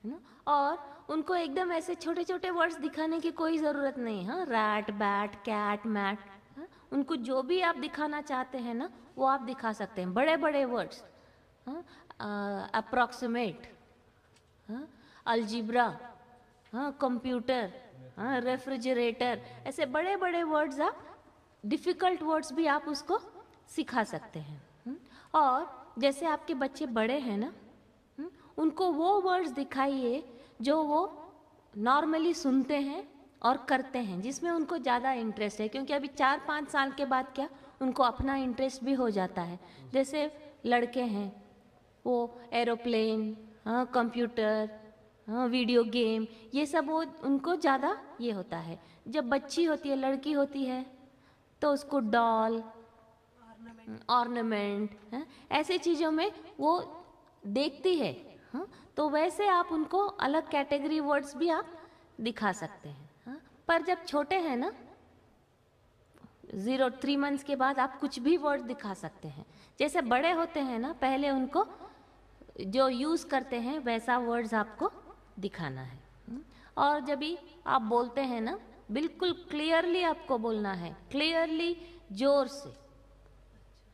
ना। और उनको एकदम ऐसे छोटे छोटे वर्ड्स दिखाने की कोई ज़रूरत नहीं। हाँ रैट बैट कैट मैट, हाँ? उनको जो भी आप दिखाना चाहते हैं ना वो आप दिखा सकते हैं, बड़े बड़े वर्ड्स, हाँ अप्रॉक्सीमेट, हाँ अलजीब्रा, हाँ कंप्यूटर, हाँ रेफ्रिजरेटर, ऐसे बड़े बड़े वर्ड्स आप, डिफ़िकल्ट वर्ड्स भी आप उसको सिखा सकते हैं। और जैसे आपके बच्चे बड़े हैं ना, उनको वो वर्ड्स दिखाइए जो वो नॉर्मली सुनते हैं और करते हैं, जिसमें उनको ज़्यादा इंटरेस्ट है, क्योंकि अभी 4-5 साल के बाद क्या उनको अपना इंटरेस्ट भी हो जाता है। जैसे लड़के हैं वो एरोप्लेन, हाँ कंप्यूटर, हाँ वीडियो गेम, ये सब वो उनको ज़्यादा ये होता है। जब बच्ची होती है, लड़की होती है, तो उसको डॉल, ऑर्नामेंट, ऐसे चीज़ों में वो देखती है। हाँ तो वैसे आप उनको अलग कैटेगरी वर्ड्स भी आप दिखा सकते हैं। हाँ पर जब छोटे हैं ना, 3 मंथ्स के बाद आप कुछ भी वर्ड दिखा सकते हैं। जैसे बड़े होते हैं ना, पहले उनको जो यूज़ करते हैं वैसा वर्ड्स आपको दिखाना है। और जब भी आप बोलते हैं ना, बिल्कुल क्लियरली आपको बोलना है, क्लियरली जोर से,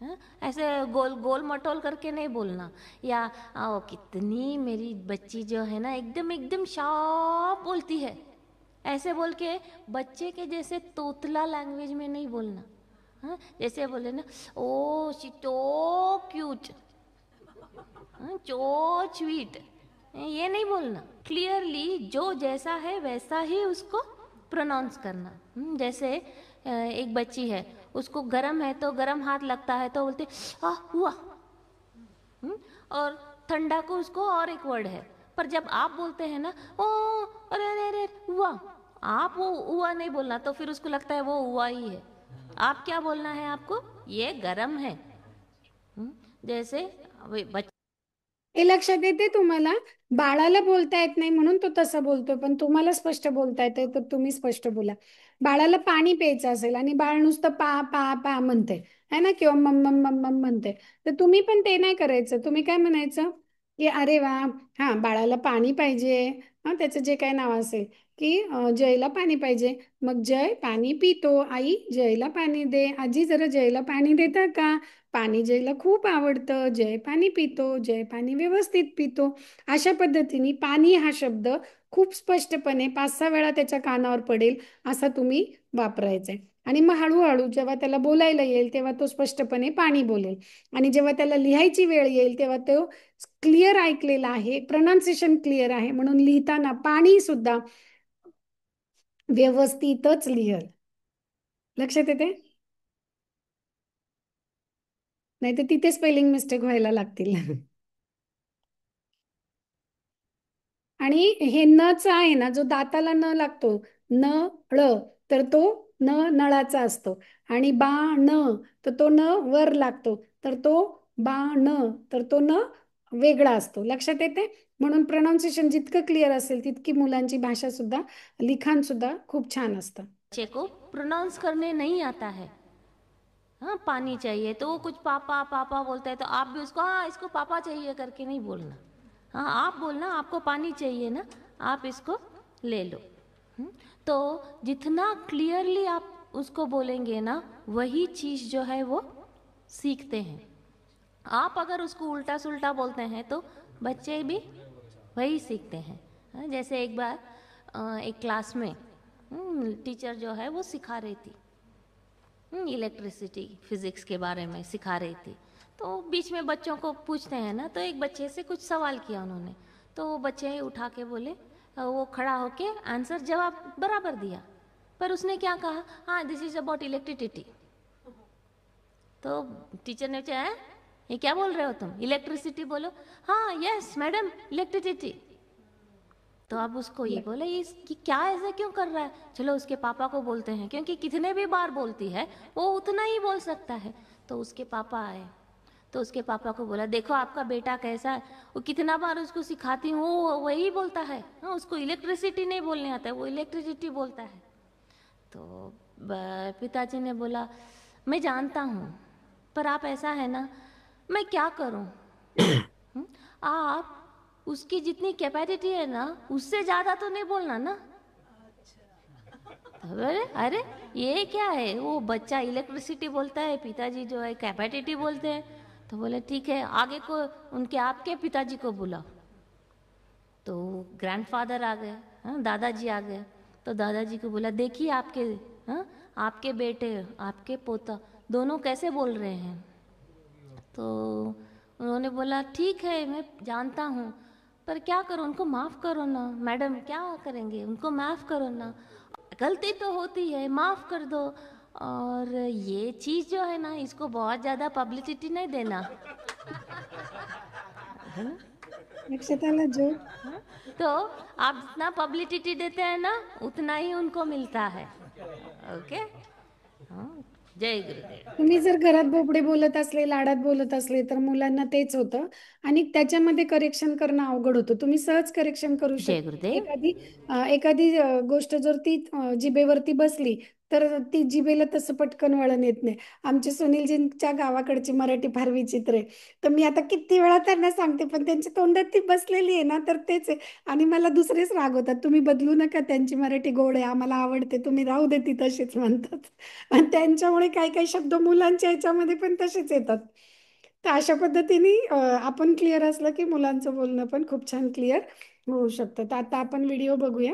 हाँ? ऐसे गोल गोल मटोल करके नहीं बोलना, या आओ कितनी मेरी बच्ची जो है ना एकदम एकदम शार्प बोलती है, ऐसे बोल के बच्चे के जैसे तोतला लैंग्वेज में नहीं बोलना। हाँ जैसे बोले ना ओ शी तो क्यूट, चो स्वीट, ये नहीं बोलना। क्लियरली जो जैसा है वैसा ही उसको प्रोनाउंस करना। जैसे एक बच्ची है, उसको गरम है तो गरम हाथ लगता है तो बोलते आ हुआ, और ठंडा को उसको और एक वर्ड है, पर जब आप बोलते हैं ना ओ अरे अरे अरे हुआ, आप वो हुआ नहीं बोलना, तो फिर उसको लगता है वो हुआ ही है। आप क्या बोलना है, आपको ये गरम है। जैसे हे लक्षात येते तुम्हाला, बाळाला बोलता येत नाही म्हणून तो तसं बोलतोय, पण तुम्हाला स्पष्ट बोलता येते तर तुम्ही स्पष्ट बोला. बाळाला पाणी प्यायचं असेल आणि बाळ नुसतं पा पा पा म्हणते है ना, किंवा मम मम मम मम म्हणते, तर तुम्ही पण ते नाही करायचं. तुम्ही काय म्हणायचं की अरे वा, हा बाळाला पाणी पाहिजे, हा त्याचं जे काय नाव असेल की जयला पाणी पाहिजे, मग जय पाणी पितो, आई जयला पाणी दे, आजी जरा जयला पाणी देता का, पाणी जयला खूप आवडतं, जय पाणी पितो, जय पाणी व्यवस्थित पितो. अशा पद्धतीने पाणी हा शब्द खूप स्पष्टपणे 5-6 वेळा त्याच्या कानावर पडेल असा तुम्ही वापरायचा आहे. आणि मग हळूहळू जेव्हा त्याला बोलायला येईल तेव्हा तो स्पष्टपणे पाणी बोलेल, आणि जेव्हा त्याला लिहायची वेळ येईल तेव्हा तो क्लिअर ऐकलेला आहे, प्रोनाउन्सिएशन क्लिअर आहे, म्हणून लिहिताना पाणी सुद्धा व्यवस्थितच लिहल. लक्षात येते, नाही तर तिथे स्पेलिंग मिस्टेक व्हायला लागतील. आणि हे नचा आहे ना, जो दाताला न लागतो, न ळ, तर तो न नळाचा असतो. आणि बाण, तर तो न वर लागतो, तर तो बाण, तर तो न वेगळा असतो. लक्षात येते? म्हणून प्रोनाउन्सिएशन जितकं क्लिअर असेल तितकी मुलांची भाषा सुद्धा, लिखाण सुद्धा खूप छान असतं. बच्चे को प्रोनाउंस करने नहीं आता है, हाँ पानी चाहिए तो वो कुछ पापा पापा बोलता है, तो आप भी उसको हाँ इसको पापा चाहिए करके नहीं बोलना, हाँ आप बोलना आपको पानी चाहिए ना, आप इसको ले लो। तो जितना क्लियरली आप उसको बोलेंगे ना, वही चीज़ जो है वो सीखते हैं। आप अगर उसको उल्टा सुल्टा बोलते हैं तो बच्चे भी वही सीखते हैं। हाँ, जैसे एक बार एक क्लास में टीचर जो है वो सिखा रही थी, इलेक्ट्रिसिटी फिजिक्स के बारे में सिखा रही थी। तो बीच में बच्चों को पूछते हैं ना, तो एक बच्चे से कुछ सवाल किया उन्होंने, तो वो बच्चे उठा के बोले, वो खड़ा होके आंसर जवाब बराबर दिया, पर उसने क्या कहा, हाँ दिस इज अबाउट इलेक्ट्रिसिटी। तो टीचर ने पूछा, "हैं? ये क्या बोल रहे हो तुम, इलेक्ट्रिसिटी बोलो"। हाँ यस मैडम इलेक्ट्रिसिटी। तो अब उसको ये बोला, ये इसकी क्या ऐसा क्यों कर रहा है, चलो उसके पापा को बोलते हैं, क्योंकि कितने भी बार बोलती है वो उतना ही बोल सकता है। तो उसके पापा आए, तो उसके पापा को बोला, देखो आपका बेटा कैसा है, वो कितना बार उसको सिखाती हूँ वो वही बोलता है, हाँ उसको इलेक्ट्रिसिटी नहीं बोलने आता है, वो इलेक्ट्रिसिटी बोलता है। तो पिताजी ने बोला, मैं जानता हूँ, पर आप ऐसा है ना, मैं क्या करूँ, आप उसकी जितनी कैपेसिटी है ना उससे ज्यादा तो नहीं बोलना ना। अरे अरे ये क्या है, वो बच्चा इलेक्ट्रिसिटी बोलता है, पिताजी जो है कैपेसिटी बोलते हैं। तो बोले ठीक है, आगे को उनके आपके पिताजी को बुलाओ। तो ग्रैंडफादर आ गए, हाँ दादाजी आ गए। तो दादाजी को बोला, देखिए आपके, हाँ आपके बेटे आपके पोता दोनों कैसे बोल रहे हैं। तो उन्होंने बोला, ठीक है मैं जानता हूँ, पर क्या करो, उनको माफ़ करो ना मैडम, क्या करेंगे, उनको माफ़ करो ना, गलती तो होती है माफ़ कर दो, और ये चीज़ जो है ना इसको बहुत ज़्यादा पब्लिसिटी नहीं देना। लक्षात आलं जो? तो आप जितना पब्लिसिटी देते हैं ना उतना ही उनको मिलता है। ओके, हाँ जय गुरुदेव। तुम्ही जर घरात बोबडे बोलत असले, लाडात बोलत असले, तर मुलांना तेच होतं आणि त्याच्यामध्ये करेक्शन करणं अवघड होतं. तुम्ही सहज करेक्शन करू जय शकता. गुरुदेव। एखादी गोष्ट जर ती जिभेवरती बसली तर ती जिभेला तसं पटकन वळण येत नाही. आमच्या सुनीलजींच्या गावाकडची मराठी फार विचित्र आहे. तर मी आता किती वेळा त्यांना सांगते, पण त्यांच्या तोंडात ती बसलेली आहे ना, तर तेच आहे. आणि मला दुसरेच रागवतात, तुम्ही बदलू नका, त्यांची मराठी गोड आहे, आम्हाला आवडते, तुम्ही राहू दे ती तशीच म्हणतात. आणि त्यांच्यामुळे काही काही शब्द मुलांच्या ह्याच्यामध्ये पण तसेच येतात. तर अशा पद्धतीने आपण क्लिअर असलं की मुलांचं बोलणं पण खूप छान क्लिअर होऊ शकतं. तर आता आपण व्हिडिओ बघूया,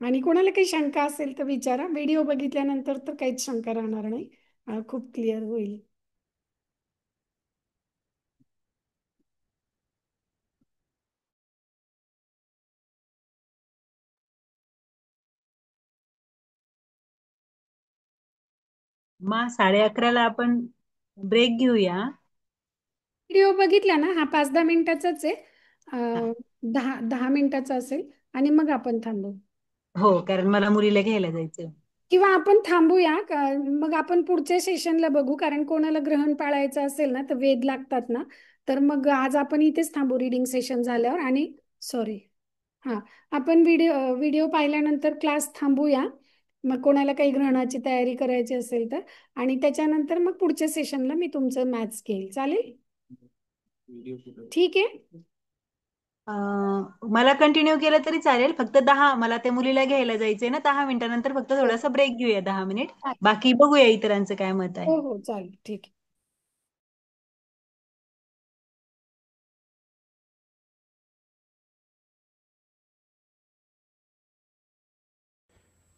आणि कोणाला काही शंका असेल तर विचारा. व्हिडिओ बघितल्यानंतर तर काहीच शंका राहणार नाही, खूप क्लिअर होईल. मग 11:30ला आपण ब्रेक घेऊया. व्हिडिओ बघितला ना, हा 5-10 मिनिटाचाच आहे, हा. 10 मिनिटाचा असेल, आणि मग आपण थांबू. हो, कारण मला मुलीला घ्यायला जायचं. किंवा आपण थांबूया मग आपण पुढच्या सेशनला बघू, कारण कोणाला ग्रहण पाळायचं असेल ना तर वेध लागतात ना, तर मग आज आपण इथेच थांबू रीडिंग सेशन झाल्यावर. आणि सॉरी, हा आपण व्हिडिओ व्हिडिओ पाहिल्यानंतर क्लास थांबूया, मग कोणाला काही ग्रहणाची तयारी करायची असेल तर, आणि त्याच्यानंतर मग पुढच्या सेशनला मी तुमचं मॅथ्स घेईल. चालेल? ठीक आहे. मला कंटिन्यू केलं तरी चालेल, फक्त 10, मला त्या मुलीला घ्यायला जायचंय ना, 10 मिनिटानंतर फक्त हो थोडासा ब्रेक घेऊया, 10 मिनिट. चालेल. बाकी बघूया इतरांचं काय मत आहे. हो हो चालेल, ठीक आहे.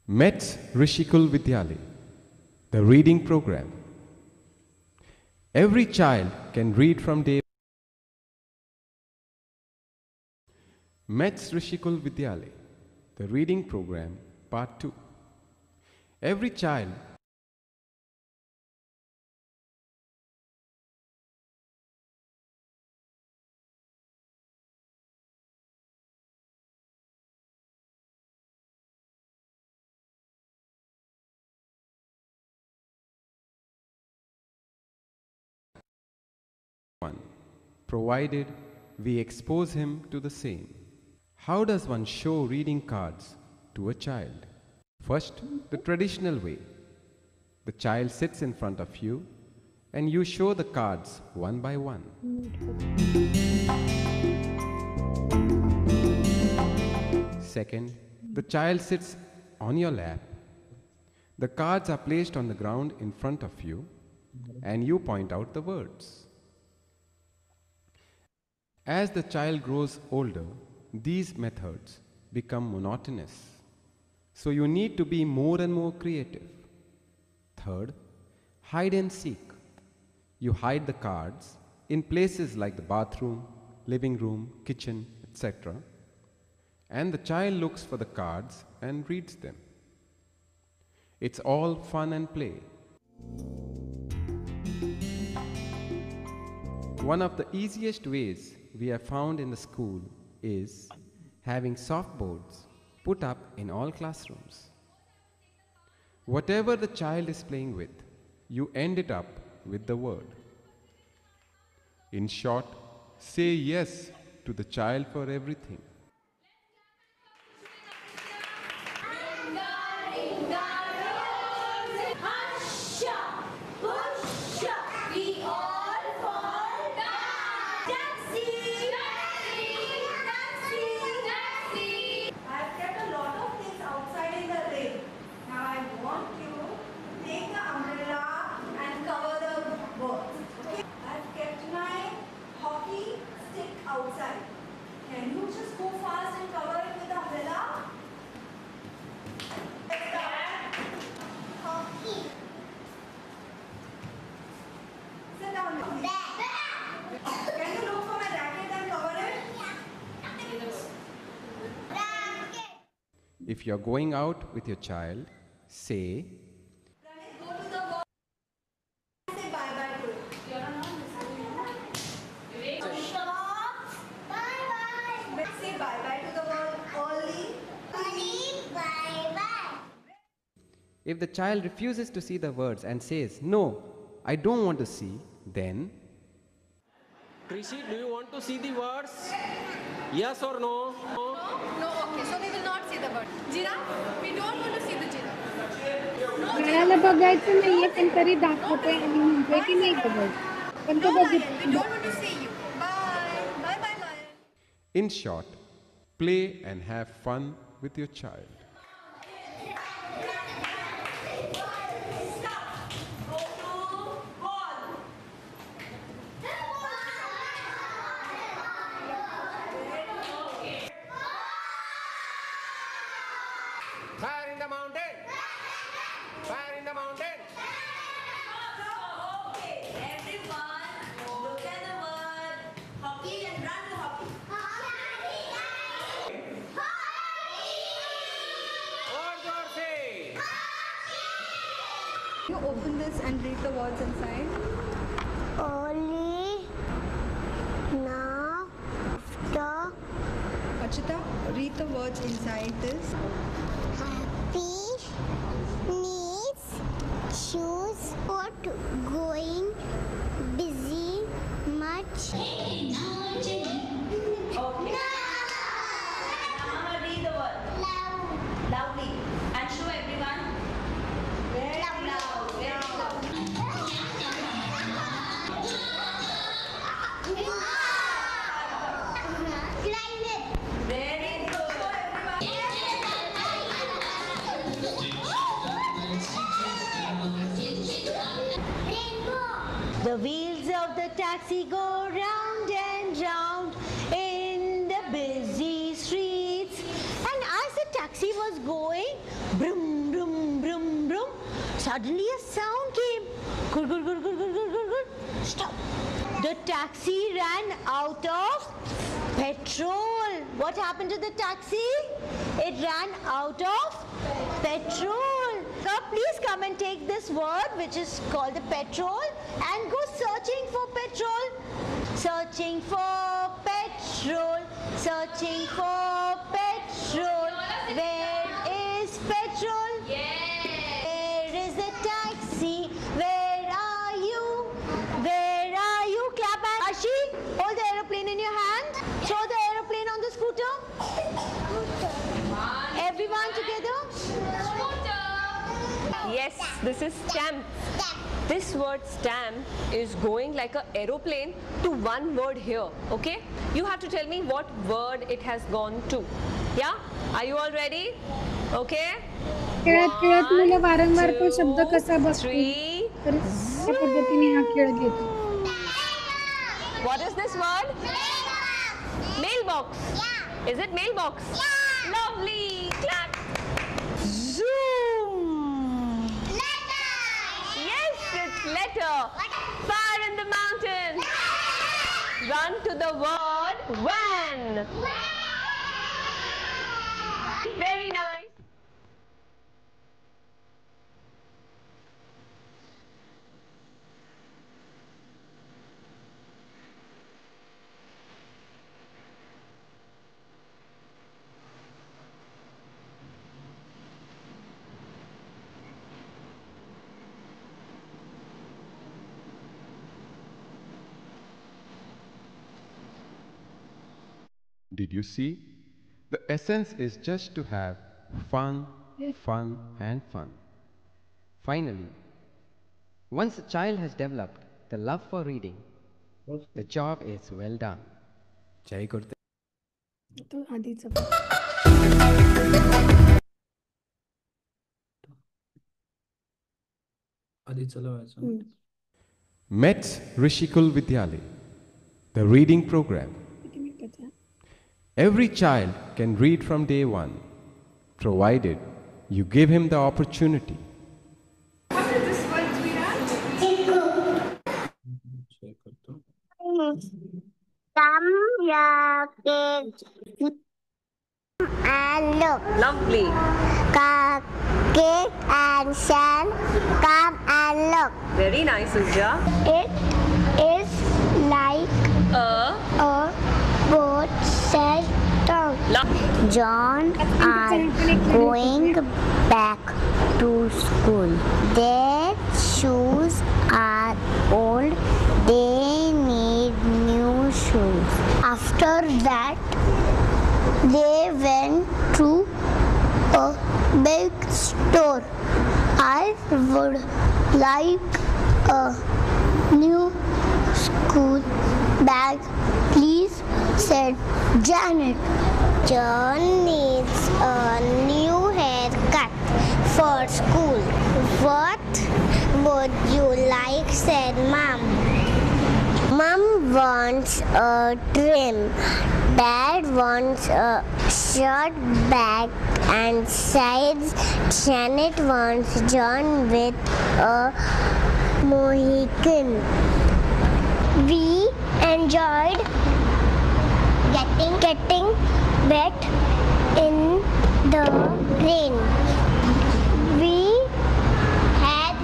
Mets Rishikul Vidyalay, the reading program. Every child can read from day. Mets Rishikul Vidyalay, the reading program, part 2. Every child provided we expose him to the same. How does one show reading cards to a child? First, the traditional way. The child sits in front of you and you show the cards one by one. Second, the child sits on your lap. The cards are placed on the ground in front of you and you point out the words. As the child grows older, these methods become monotonous. So you need to be more and more creative. Third, hide and seek. You hide the cards in places like the bathroom, living room, kitchen, etc. And the child looks for the cards and reads them. It's all fun and play. One of the easiest ways we have found in the school is having soft boards put up in all classrooms. Whatever the child is playing with, you end it up with the word. In short, say yes to the child for everything. Outside. Can you just go fast and cover it with the umbrella? Hockey. Sit down. Can you look for my racket and cover it? Racket. If you're going out with your child, say, Go to the wall. Say bye-bye to it. Say bye-bye to the world early. Bye-bye. if the child refuses to see the words and says, "No, I don't want to see," then Rishi, do you want to see the words? Yes or no? No, okay, so we will not see the bird. Giraffe, we don't want to see the giraffe. बाळाला बघायचं नाहीये पण तरी दाखवतोय आणि म्हणतोय की नाही बघायचं पण तो No, Lion, we बघितलं don't want to see you. Bye. Bye, bye, Lion. in short, play and have fun with your child. Fire in the mountain! Fire in the mountain! Okay, everyone, look at the word hockey and run to hockey. और जोर से! You open this and read the words inside. Only now after Achita, read the words inside this. happy needs choose what going busy much. Okay. Now read the word loudly and show everyone. Very loud, very loud. Climate. Very good. Rainbow. The wheels of the taxi go round and round in the busy streets. And as the taxi was going, brum, brum, brum, brum, suddenly a sound came. Gur, gur, gur, gur, gur, gur, gur, gur. Stop. The taxi ran out of petrol. What happened to the taxi? It ran out of petrol. Now please come and take this word which is called the petrol and go searching for petrol. Searching for petrol. Searching for petrol. Where is petrol? Where is the taxi? Where are you? Where are you? Clap and Ashi, hold the aeroplane in your hand. Yes, this is stamp. This word stamp is going like an aeroplane to one word here. Okay? You have to tell me what word it has gone to. Yeah? Are you all ready? Okay? खेळात खेळात मुलं वारंवार तो शब्द 2, कसा बघतो 3. तर त्या पद्धतीने हा खेळ घेतो. What is this word? Mailbox. Is it mailbox? Lovely. Clap. Zoom. Yes, it's letter. Far in the mountain. Run to the word van. Very nice. Did you see? The essence is just to have fun, fun, and fun. Finally, once a child has developed the love for reading, the job is well done. Jai Gurudev. तो आधीचा आधी चलवायचं. Mets Rishikul Vidyalay, the reading program. Every child can read from day one, provided you give him the opportunity. What is this word, Come here, kids, and look. Lovely. Kate and Shan, come and look. Very nice, Ujja. It is like a boat set down. John are going back to school. Their shoes are old. They need new shoes. After that, they went to a big store. I would like a new school bag, please, said Janet. John needs a new haircut for school. What would you like, said Mom. Mom wants a trim. Dad wants a short bag and sides. Janet wants John with a mohican. We enjoyed getting wet in the rain. We had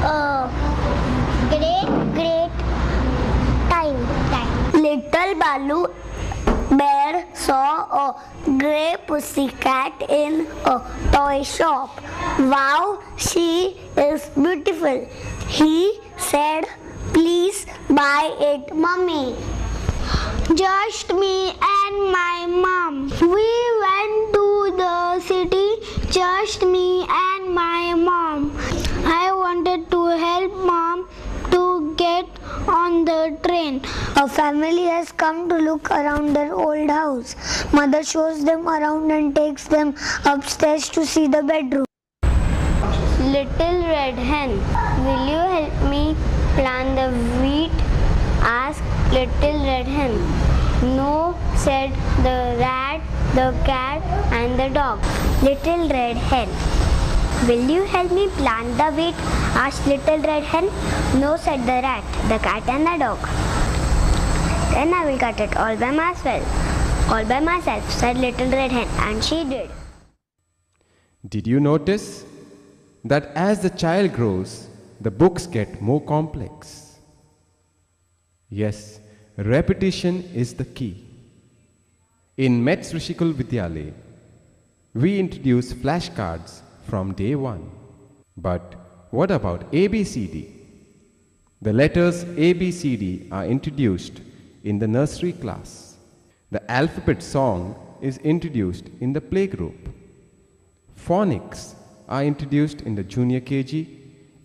a great time. Little Balu Bear saw a grey pussycat in a toy shop. Wow, she is beautiful. He said, please buy it, Mummy. Just me and my mom. We went to the city, just me and my mom. I wanted to help Mom to get on the train. A family has come to look around their old house. Mother shows them around and takes them upstairs to see the bedroom. Little Red Hen, will you help me plant the wheat? Asked Little Red Hen. No, said the rat, the cat and the dog. Little Red Hen, will you help me plant the wheat? Asked Little Red Hen. No, said the rat, the cat and the dog. Then I will cut it all by myself. All by myself, said Little Red Hen, and she did. Did you notice that as the child grows, the books get more complex? Yes, repetition is the key. In Mets Rishikul Vidyalay, we introduce flashcards from day one. But what about ABCD? The letters ABCD are introduced in the nursery class. The alphabet song is introduced in the playgroup. Phonics are introduced in the junior KG,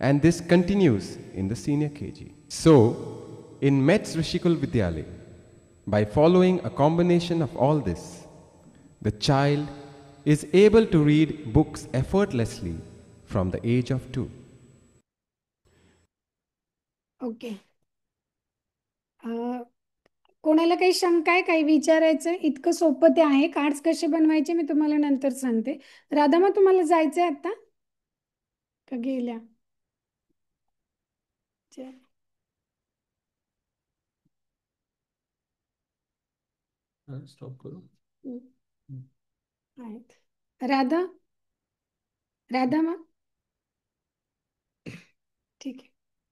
and this continues in the senior KG. So, in Mets Rishikul Vidyalaya, by following a combination of all this, the child is able to read books effortlessly from the age of 2. Okay. कोणाला काही शंका आहे, काही विचारायचं? इतकं सोपं ते आहे. कार्ड्स कसे बनवायचे मी तुम्हाला नंतर सांगते. राधा, मग तुम्हाला जायचंय आता का गेल्या? स्टॉप करू. आहेत. राधा, राधा मग ठीक आहे.